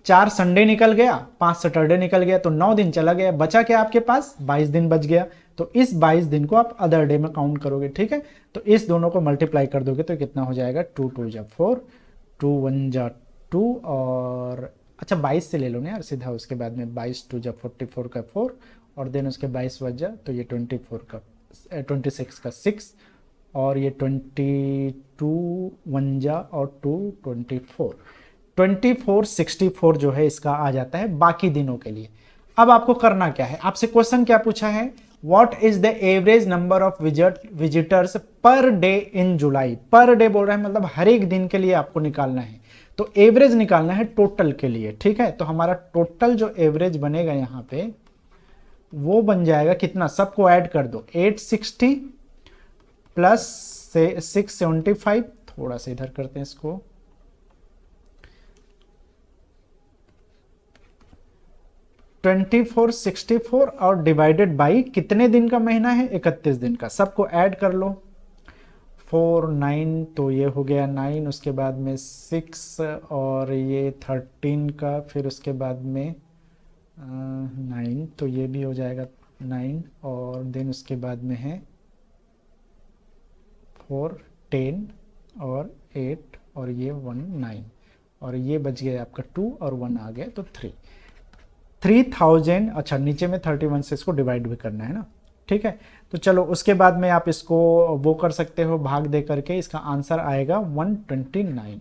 4 संडे निकल गया, 5 सैटरडे निकल गया, तो 9 दिन चला गया, बचा क्या आपके पास 22 दिन बच गया, तो इस 22 दिन को आप अदर डे में काउंट करोगे, ठीक है। तो इस दोनों को मल्टीप्लाई कर दोगे तो कितना हो जाएगा 2 2 जा 4, 2 1 जा 2 और अच्छा 22 से ले लो ना यार सीधा, उसके बाद में 22 2 जा 44 का 4 और देन उसके 22 बच जा तो ये 26 का 6 और ये 22 1 जा और 2 24 64 जो है इसका आ जाता है बाकी दिनों के लिए। अब आपको करना क्या है, आपसे क्वेश्चन क्या पूछा है, what is the average number of visitors per day in July. Per day बोल रहा है मतलब हर एक दिन के लिए आपको निकालना है, तो एवरेज निकालना है टोटल के लिए। ठीक है, तो हमारा टोटल जो एवरेज बनेगा यहां पे वो बन जाएगा कितना, सबको ऐड कर दो, 860 प्लस 675, थोड़ा सा इधर करते हैं इसको, 2464 और डिवाइडेड बाई कितने दिन का महीना है, 31 दिन का, सबको ऐड कर लो, 4 9 तो ये हो गया 9, उसके बाद में 6 और ये 13 का, फिर उसके बाद में 9 तो ये भी हो जाएगा 9 और देन उसके बाद में है 4 10 और 8 और ये 1 9 और ये बच गया आपका 2 और 1 आ गया तो 3000। अच्छा नीचे में 31 से इसको डिवाइड भी करना है ना, ठीक है। तो चलो उसके बाद में आप इसको वो कर सकते हो, भाग दे करके इसका आंसर आएगा 129।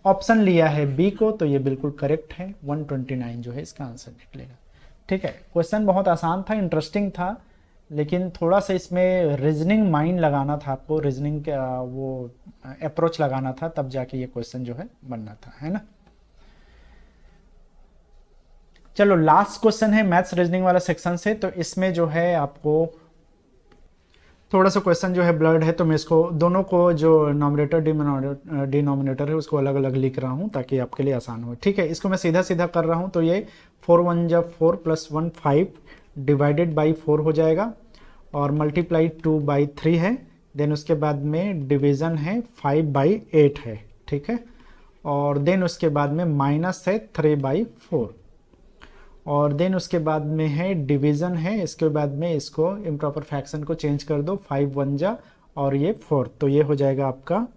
ऑप्शन लिया है बी को तो ये बिल्कुल करेक्ट है, 129 जो है इसका आंसर निकलेगा। ठीक है, क्वेश्चन बहुत आसान था, इंटरेस्टिंग था, लेकिन थोड़ा सा इसमें रीजनिंग माइंड लगाना था आपको, रीजनिंग का वो अप्रोच लगाना था, तब जाके ये क्वेश्चन जो है बनना था, है ना। चलो लास्ट क्वेश्चन है मैथ्स रीजनिंग वाला सेक्शन से, तो इसमें जो है आपको थोड़ा सा क्वेश्चन जो है ब्लर्ड है, तो मैं इसको दोनों को जो नॉमिनेटर डिनोमिनेटर है उसको अलग अलग लिख रहा हूँ ताकि आपके लिए आसान हो। ठीक है, इसको मैं सीधा सीधा कर रहा हूँ, तो ये 4 1 जा 4 प्लस 1 5 डिवाइडेड बाई 4 हो जाएगा और मल्टीप्लाई 2 बाई 3 है, देन उसके बाद में डिवीज़न है 5 बाई 8 है, ठीक है, और देन उसके बाद में माइनस है 3 बाई 4 और देन उसके बाद में है डिवीज़न है, इसके बाद में इसको इम्प्रॉपर फ्रैक्शन को चेंज कर दो, 5 1 जा और ये 4, तो ये हो जाएगा आपका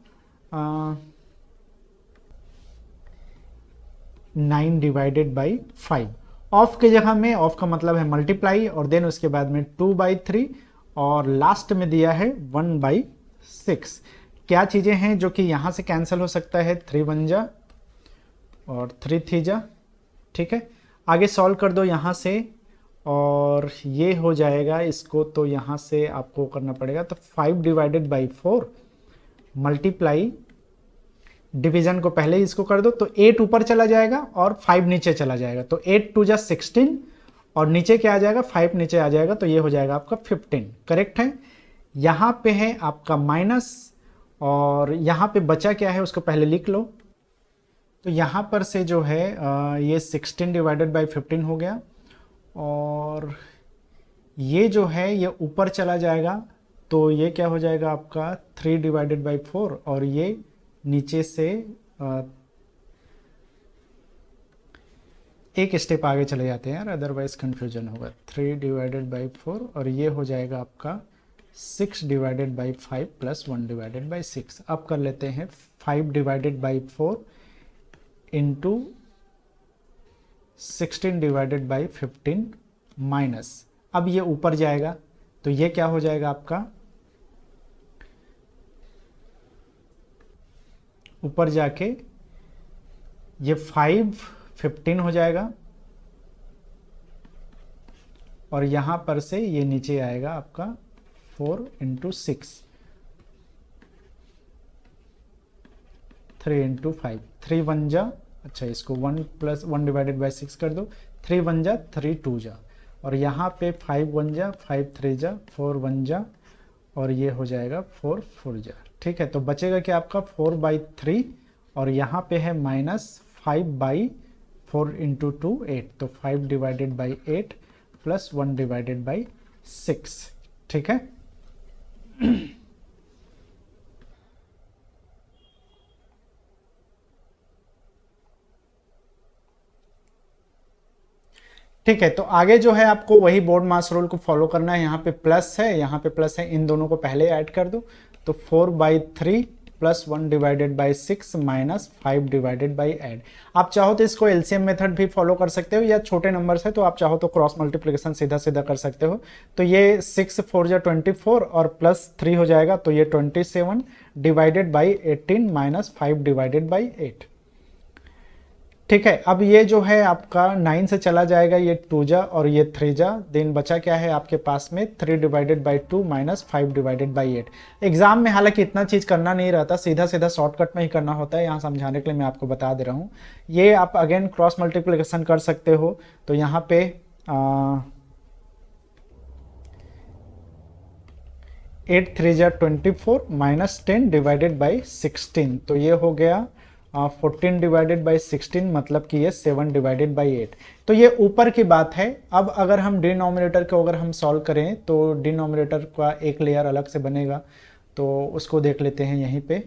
9 डिवाइडेड बाई 5। ऑफ के जगह में, ऑफ का मतलब है मल्टीप्लाई और देन उसके बाद में 2 बाई 3 और लास्ट में दिया है 1 बाई 6। क्या चीज़ें हैं जो कि यहाँ से कैंसिल हो सकता है, 3 1 जा और 3 3 जा, ठीक है। आगे सॉल्व कर दो यहाँ से और ये हो जाएगा, इसको तो यहाँ से आपको करना पड़ेगा, तो 5 डिवाइडेड बाई 4 मल्टीप्लाई डिवीजन को पहले ही इसको कर दो, तो 8 ऊपर चला जाएगा और 5 नीचे चला जाएगा, तो 8 2 जा 16 और नीचे क्या आ जाएगा, 5 नीचे आ जाएगा, तो ये हो जाएगा आपका 15। करेक्ट है। यहाँ पे है आपका माइनस और यहाँ पे बचा क्या है उसको पहले लिख लो, तो यहाँ पर से जो है ये 16 डिवाइडेड बाई 15 हो गया और ये जो है ये ऊपर चला जाएगा, तो ये क्या हो जाएगा आपका 3 डिवाइडेड बाई 4 और ये नीचे से एक स्टेप आगे चले जाते हैं यार, अदरवाइज कंफ्यूजन होगा। 3 डिवाइडेड बाई 4 और ये हो जाएगा आपका 6 divided by 5 plus 1 divided by 6। अब कर लेते हैं 5 divided by 4 into 16 divided by 15 minus, अब ये ऊपर जाएगा तो ये क्या हो जाएगा आपका, ऊपर जाके ये 5 15 हो जाएगा और यहां पर से ये नीचे आएगा आपका 4 इंटू 6, 3 इंटू 5, 3 1 जा, अच्छा इसको 1 प्लस 1 डिवाइडेड बाई 6 कर दो, 3 1 जा 3 2 जा और यहाँ पे 5 1 जा 5 3 जा 4 1 जा और ये हो जाएगा 4 4 जा। ठीक है, तो बचेगा क्या आपका 4 बाई 3 और यहाँ पे है माइनस 5 बाई 4 इंटू 2 8, तो 5 divided by 8 plus 1 divided by 6। ठीक है, ठीक है। तो आगे जो है आपको वही बोर्ड मास रूल को फॉलो करना है, यहाँ पे प्लस है, यहाँ पे प्लस है, इन दोनों को पहले ऐड कर दो, तो 4 by 3 +1 divided by 6 minus 5 divided by 8। आप चाहो तो इसको एलसीएम मेथड भी फॉलो कर सकते हो, या छोटे नंबर्स है तो आप चाहो तो क्रॉस मल्टीप्लिकेशन सीधा सीधा कर सकते हो। तो ये 6 4 जा 24 और +3 हो जाएगा, तो ये 27 divided by 18 minus 5 divided by 8। ठीक है, अब ये जो है आपका 9 से चला जाएगा, ये 2 जा और ये 3 जा, देन बचा क्या है आपके पास में 3 divided by 2 minus 5 divided by 8। Exam में हालांकि इतना चीज करना नहीं रहता, सीधा सीधा शॉर्टकट में ही करना होता है, यहाँ समझाने के लिए मैं आपको बता दे रहा हूँ। ये आप अगेन क्रॉस मल्टीप्लिकेशन कर सकते हो। तो यहाँ पे 8 3 जा 24 माइनस 10 डिवाइडेड बाई 16, तो ये हो गया 14 डिवाइडेड बाई 16, मतलब कि ये 7 डिवाइडेड बाई 8। तो ये ऊपर की बात है। अब अगर हम डिनोमिनेटर को अगर हम सॉल्व करें तो डिनोमिनेटर का एक लेयर अलग से बनेगा, तो उसको देख लेते हैं यहीं पे।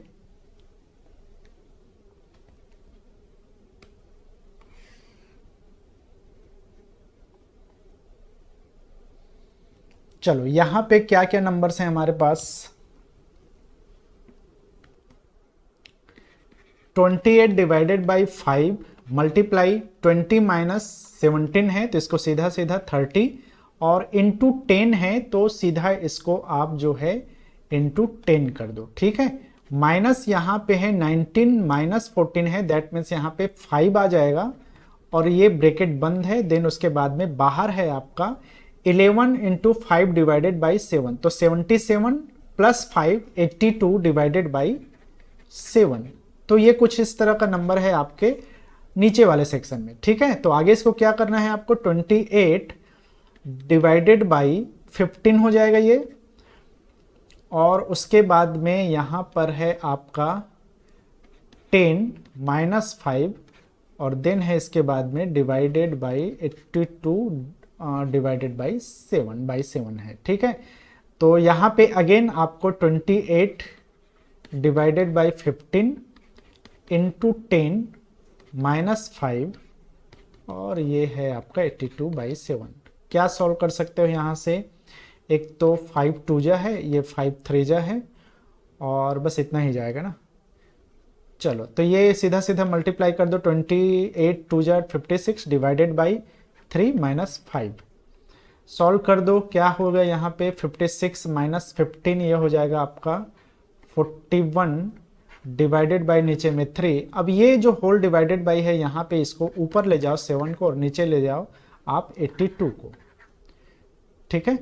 चलो यहां पे क्या क्या नंबर्स हैं हमारे पास। 28 डिवाइडेड बाई 5 मल्टीप्लाई 20 माइनस 17 है, तो इसको सीधा सीधा 30 और इंटू 10 है, तो सीधा इसको आप जो है इंटू 10 कर दो। ठीक है, माइनस यहाँ पे है 19 माइनस 14 है, दैट मीन्स यहाँ पे 5 आ जाएगा और ये ब्रैकेट बंद है। देन उसके बाद में बाहर है आपका 11 इंटू 5 डिवाइडेड बाई 7, तो 77 प्लस 5 82 डिवाइडेड बाई 7। तो ये कुछ इस तरह का नंबर है आपके नीचे वाले सेक्शन में। ठीक है, तो आगे इसको क्या करना है आपको, 28 डिवाइडेड बाई 15 हो जाएगा ये, और उसके बाद में यहां पर है आपका 10 माइनस 5 और देन है इसके बाद में डिवाइडेड बाई 82 डिवाइडेड बाई 7 है। ठीक है, तो यहां पे अगेन आपको 28 डिवाइडेड बाई 15 इंटू 10 माइनस 5 और ये है आपका 82 बाई 7। क्या सॉल्व कर सकते हो यहाँ से, एक तो 5 2 जा है, ये 5 3 जा है और बस इतना ही जाएगा ना। चलो तो ये सीधा सीधा मल्टीप्लाई कर दो, 28 2 जा 56 डिवाइडेड बाई 3 माइनस 5। सॉल्व कर दो, क्या होगा यहाँ पे 56 माइनस 15, ये हो जाएगा आपका 41 डिवाइडेड बाई नीचे में 3। अब ये जो होल डिवाइडेड बाई है यहाँ पे इसको ऊपर ले जाओ 7 को और नीचे ले जाओ आप 82 को। ठीक है,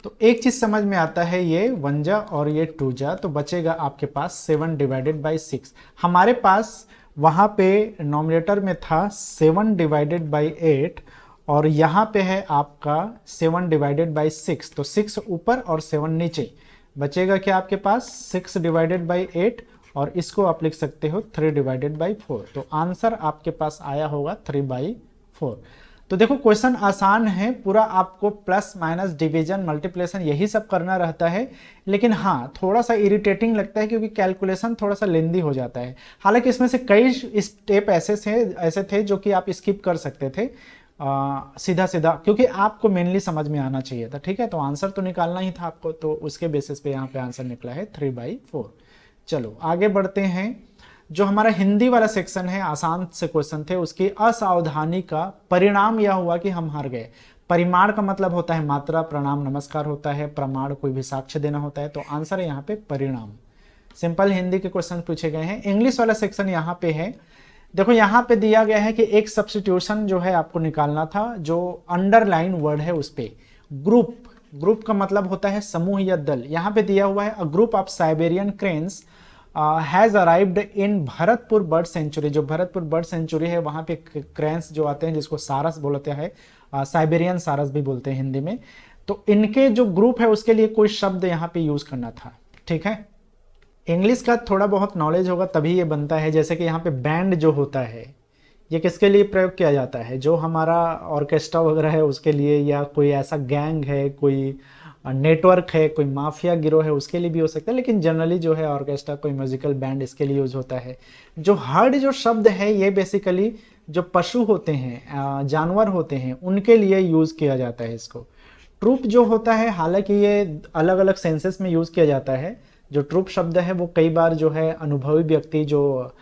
तो एक चीज समझ में आता है, ये 1 जा और ये 2 जा, तो बचेगा आपके पास 7 डिवाइडेड बाई 6। हमारे पास वहां पे नॉमिनेटर में था 7 डिवाइडेड बाई 8 और यहाँ पे है आपका 7 डिवाइडेड बाई 6, तो 6 ऊपर और 7 नीचे, बचेगा क्या आपके पास 6 डिवाइडेड बाई 8 और इसको आप लिख सकते हो 3 डिवाइडेड बाई 4। तो आंसर आपके पास आया होगा 3/4। तो देखो क्वेश्चन आसान है, पूरा आपको प्लस माइनस डिवीजन मल्टीप्लिकेशन यही सब करना रहता है, लेकिन हाँ थोड़ा सा इरिटेटिंग लगता है क्योंकि कैलकुलेशन थोड़ा सा लेंदी हो जाता है। हालांकि इसमें से कई स्टेप ऐसे थे जो कि आप स्किप कर सकते थे सीधा सीधा, क्योंकि आपको मेनली समझ में आना चाहिए था। ठीक है, तो आंसर तो निकालना ही था आपको, तो उसके बेसिस पे यहाँ पे आंसर निकला है 3/4। चलो आगे बढ़ते हैं। जो हमारा हिंदी वाला सेक्शन है, आसान से क्वेश्चन थे, उसकी असावधानी का परिणाम यह हुआ कि हम हार गए। परिमाण का मतलब होता है मात्रा, प्रणाम नमस्कार होता है, प्रमाण कोई भी साक्ष्य देना होता है, तो आंसर है यहाँ पे परिणाम। सिंपल हिंदी के क्वेश्चन पूछे गए हैं। इंग्लिश वाला सेक्शन यहाँ पे है। देखो यहाँ पे दिया गया है कि एक सब्स्टिट्यूशन जो है आपको निकालना था, जो अंडरलाइन वर्ड है उस पे ग्रुप। ग्रुप का मतलब होता है समूह या दल। यहाँ पे दिया हुआ है a group of Siberian cranes has arrived in Bharatpur bird sanctuary. जो भरतपुर बर्ड सेंचुरी है वहाँ पे क्रेन्स जो आते हैं, जिसको सारस बोलते हैं, साइबेरियन सारस भी बोलते हैं हिंदी में, तो इनके जो ग्रुप है उसके लिए कोई शब्द यहाँ पे यूज करना था। ठीक है, इंग्लिश का थोड़ा बहुत नॉलेज होगा तभी ये बनता है। जैसे कि यहाँ पे बैंड जो होता है ये किसके लिए प्रयोग किया जाता है, जो हमारा ऑर्केस्ट्रा वगैरह है उसके लिए, या कोई ऐसा गैंग है, कोई नेटवर्क है, कोई माफिया गिरोह है, उसके लिए भी हो सकता है, लेकिन जनरली जो है ऑर्केस्ट्रा, कोई म्यूजिकल बैंड, इसके लिए यूज होता है। जो हर्ड जो शब्द है ये बेसिकली जो पशु होते हैं, जानवर होते हैं, उनके लिए यूज किया जाता है इसको। ट्रूप जो होता है, हालांकि ये अलग अलग सेंसेस में यूज़ किया जाता है। जो ट्रूप शब्द है वो कई बार जो है अनुभवी व्यक्ति, जो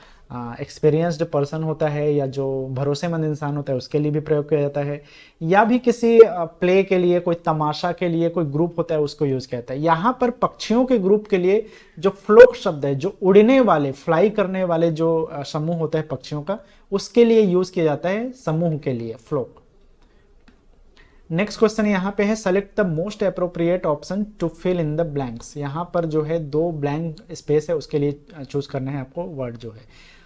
एक्सपीरियंस्ड पर्सन होता है या जो भरोसेमंद इंसान होता है उसके लिए भी प्रयोग किया जाता है, या भी किसी प्ले के लिए, कोई तमाशा के लिए कोई ग्रुप होता है उसको यूज़ किया जाता है। यहाँ पर पक्षियों के ग्रुप के लिए जो फ्लोक शब्द है, जो उड़ने वाले, फ्लाई करने वाले जो समूह होता है पक्षियों का, उसके लिए यूज़ किया जाता है, समूह के लिए फ्लोक। नेक्स्ट क्वेश्चन यहाँ पे है, select the most appropriate option to fill in the blanks. यहाँ पर जो है 2 ब्लैंक स्पेस है, उसके लिए चूज करना है आपको वर्ड जो है।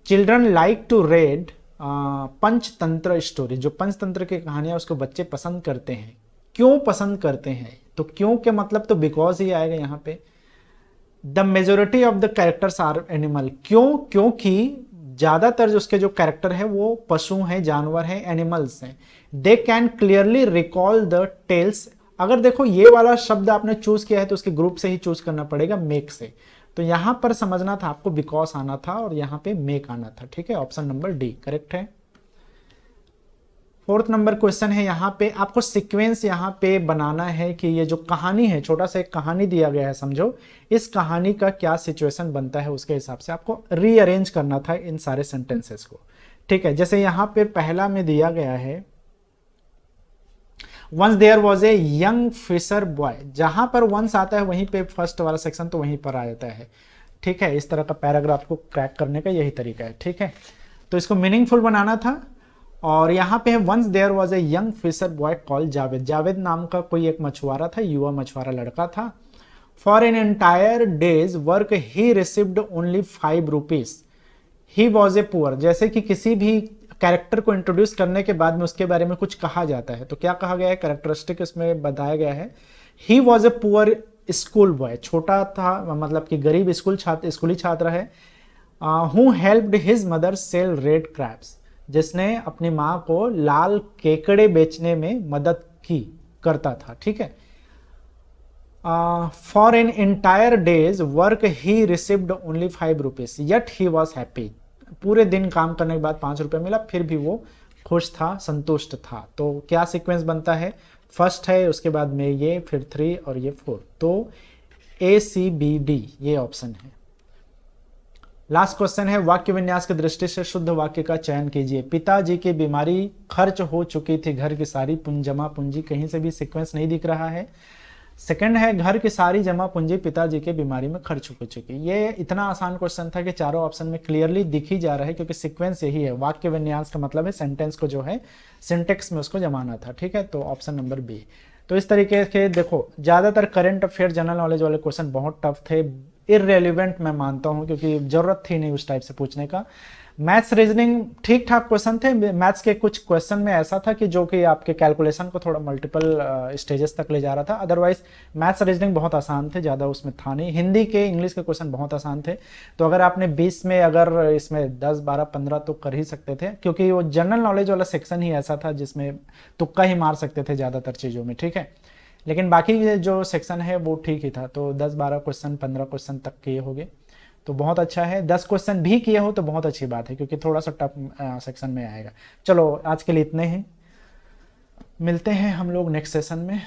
Children like to read Panchatantra story. जो पंचतंत्र की कहानियां उसको बच्चे पसंद करते हैं। क्यों पसंद करते हैं? तो क्यों के मतलब तो बिकॉज ही आएगा यहाँ पे। The majority of the characters are animal. क्यों? क्योंकि ज्यादातर जो उसके जो कैरेक्टर है वो पशु हैं, जानवर हैं, एनिमल्स हैं। They can clearly recall the tales. अगर देखो ये वाला शब्द आपने चूज किया है तो उसके ग्रुप से ही चूज करना पड़ेगा, मेक से। तो यहां पर समझना था आपको बिकॉज आना था और यहां पे मेक आना था। ठीक है, ऑप्शन नंबर डी करेक्ट है। 4th नंबर क्वेश्चन है, यहाँ पे आपको सीक्वेंस यहाँ पे बनाना है कि ये जो कहानी है, छोटा सा एक कहानी दिया गया है समझो, इस कहानी का क्या सिचुएशन बनता है उसके हिसाब से आपको रीअरेंज करना था इन सारे सेंटेंसेस को। ठीक है, जैसे यहाँ पे पहला में दिया गया है, once there was a young fisher boy. जहां पर वंस आता है वहीं पे फर्स्ट वाला सेक्शन तो वहीं पर आ जाता है। ठीक है, इस तरह का पैराग्राफ को क्रैक करने का यही तरीका है। ठीक है, तो इसको मीनिंगफुल बनाना था। और यहाँ पे है, once there was a young fisher boy called Javed. Javed नाम का कोई एक मछुआरा था, युवा मछुआरा लड़का था। For an entire days work he received only 5 rupees. He was a poor. जैसे कि किसी भी कैरेक्टर को इंट्रोड्यूस करने के बाद में उसके बारे में कुछ कहा जाता है, तो क्या कहा गया है, कैरेक्टरिस्टिक इसमें बताया गया है। He was a poor school boy. छोटा था, मतलब कि गरीब स्कूली छात्र है। Who helped his mother sell red crabs. जिसने अपनी माँ को लाल केकड़े बेचने में मदद करता था। ठीक है, for an entire days work he received only 5 rupees yet he was happy. पूरे दिन काम करने के बाद 5 रुपये मिला, फिर भी वो खुश था, संतुष्ट था। तो क्या सीक्वेंस बनता है, फर्स्ट है, उसके बाद में ये, फिर 3 और ये 4। तो ACBD ये ऑप्शन है। लास्ट क्वेश्चन है, वाक्य विन्यास की दृष्टि से शुद्ध वाक्य का चयन कीजिए। पिताजी की बीमारी, खर्च हो चुकी थी घर की सारी जमा पूंजी। कहीं से भी सीक्वेंस नहीं दिख रहा है। सेकंड है, घर की सारी जमा पूंजी पिताजी के बीमारी में खर्च हो चुकी। ये इतना आसान क्वेश्चन था कि चारों ऑप्शन में क्लियरली दिख ही जा रहा है, क्योंकि सीक्वेंस यही है। वाक्य विन्यास का मतलब है सेंटेंस को जो है सिंटेक्स में उसको जमाना था। ठीक है, तो ऑप्शन नंबर बी। तो इस तरीके के देखो, ज्यादातर करंट अफेयर जनरल नॉलेज वाले क्वेश्चन बहुत टफ थे, इररेलेवेंट मैं मानता हूं, क्योंकि जरूरत थी नहीं उस टाइप से पूछने का। मैथ्स रीजनिंग ठीक ठाक क्वेश्चन थे। मैथ्स के कुछ क्वेश्चन में ऐसा था कि जो कि आपके कैलकुलेशन को थोड़ा मल्टीपल स्टेजेस तक ले जा रहा था। अदरवाइज मैथ्स रीजनिंग बहुत आसान थे, ज़्यादा उसमें था नहीं। हिंदी के, इंग्लिश के क्वेश्चन बहुत आसान थे। तो अगर आपने 20 में, अगर इसमें 10, 12, 15 तो कर ही सकते थे, क्योंकि वो जनरल नॉलेज वाला सेक्शन ही ऐसा था जिसमें तुक्का ही मार सकते थे ज़्यादातर चीज़ों में। ठीक है, लेकिन बाकी जो सेक्शन है वो ठीक ही था। तो 10, 12 क्वेश्चन, 15 क्वेश्चन तक किए हो गए तो बहुत अच्छा है। 10 क्वेश्चन भी किए हो तो बहुत अच्छी बात है, क्योंकि थोड़ा सा टफ सेक्शन में आएगा। चलो आज के लिए इतने ही, मिलते हैं हम लोग नेक्स्ट सेशन में।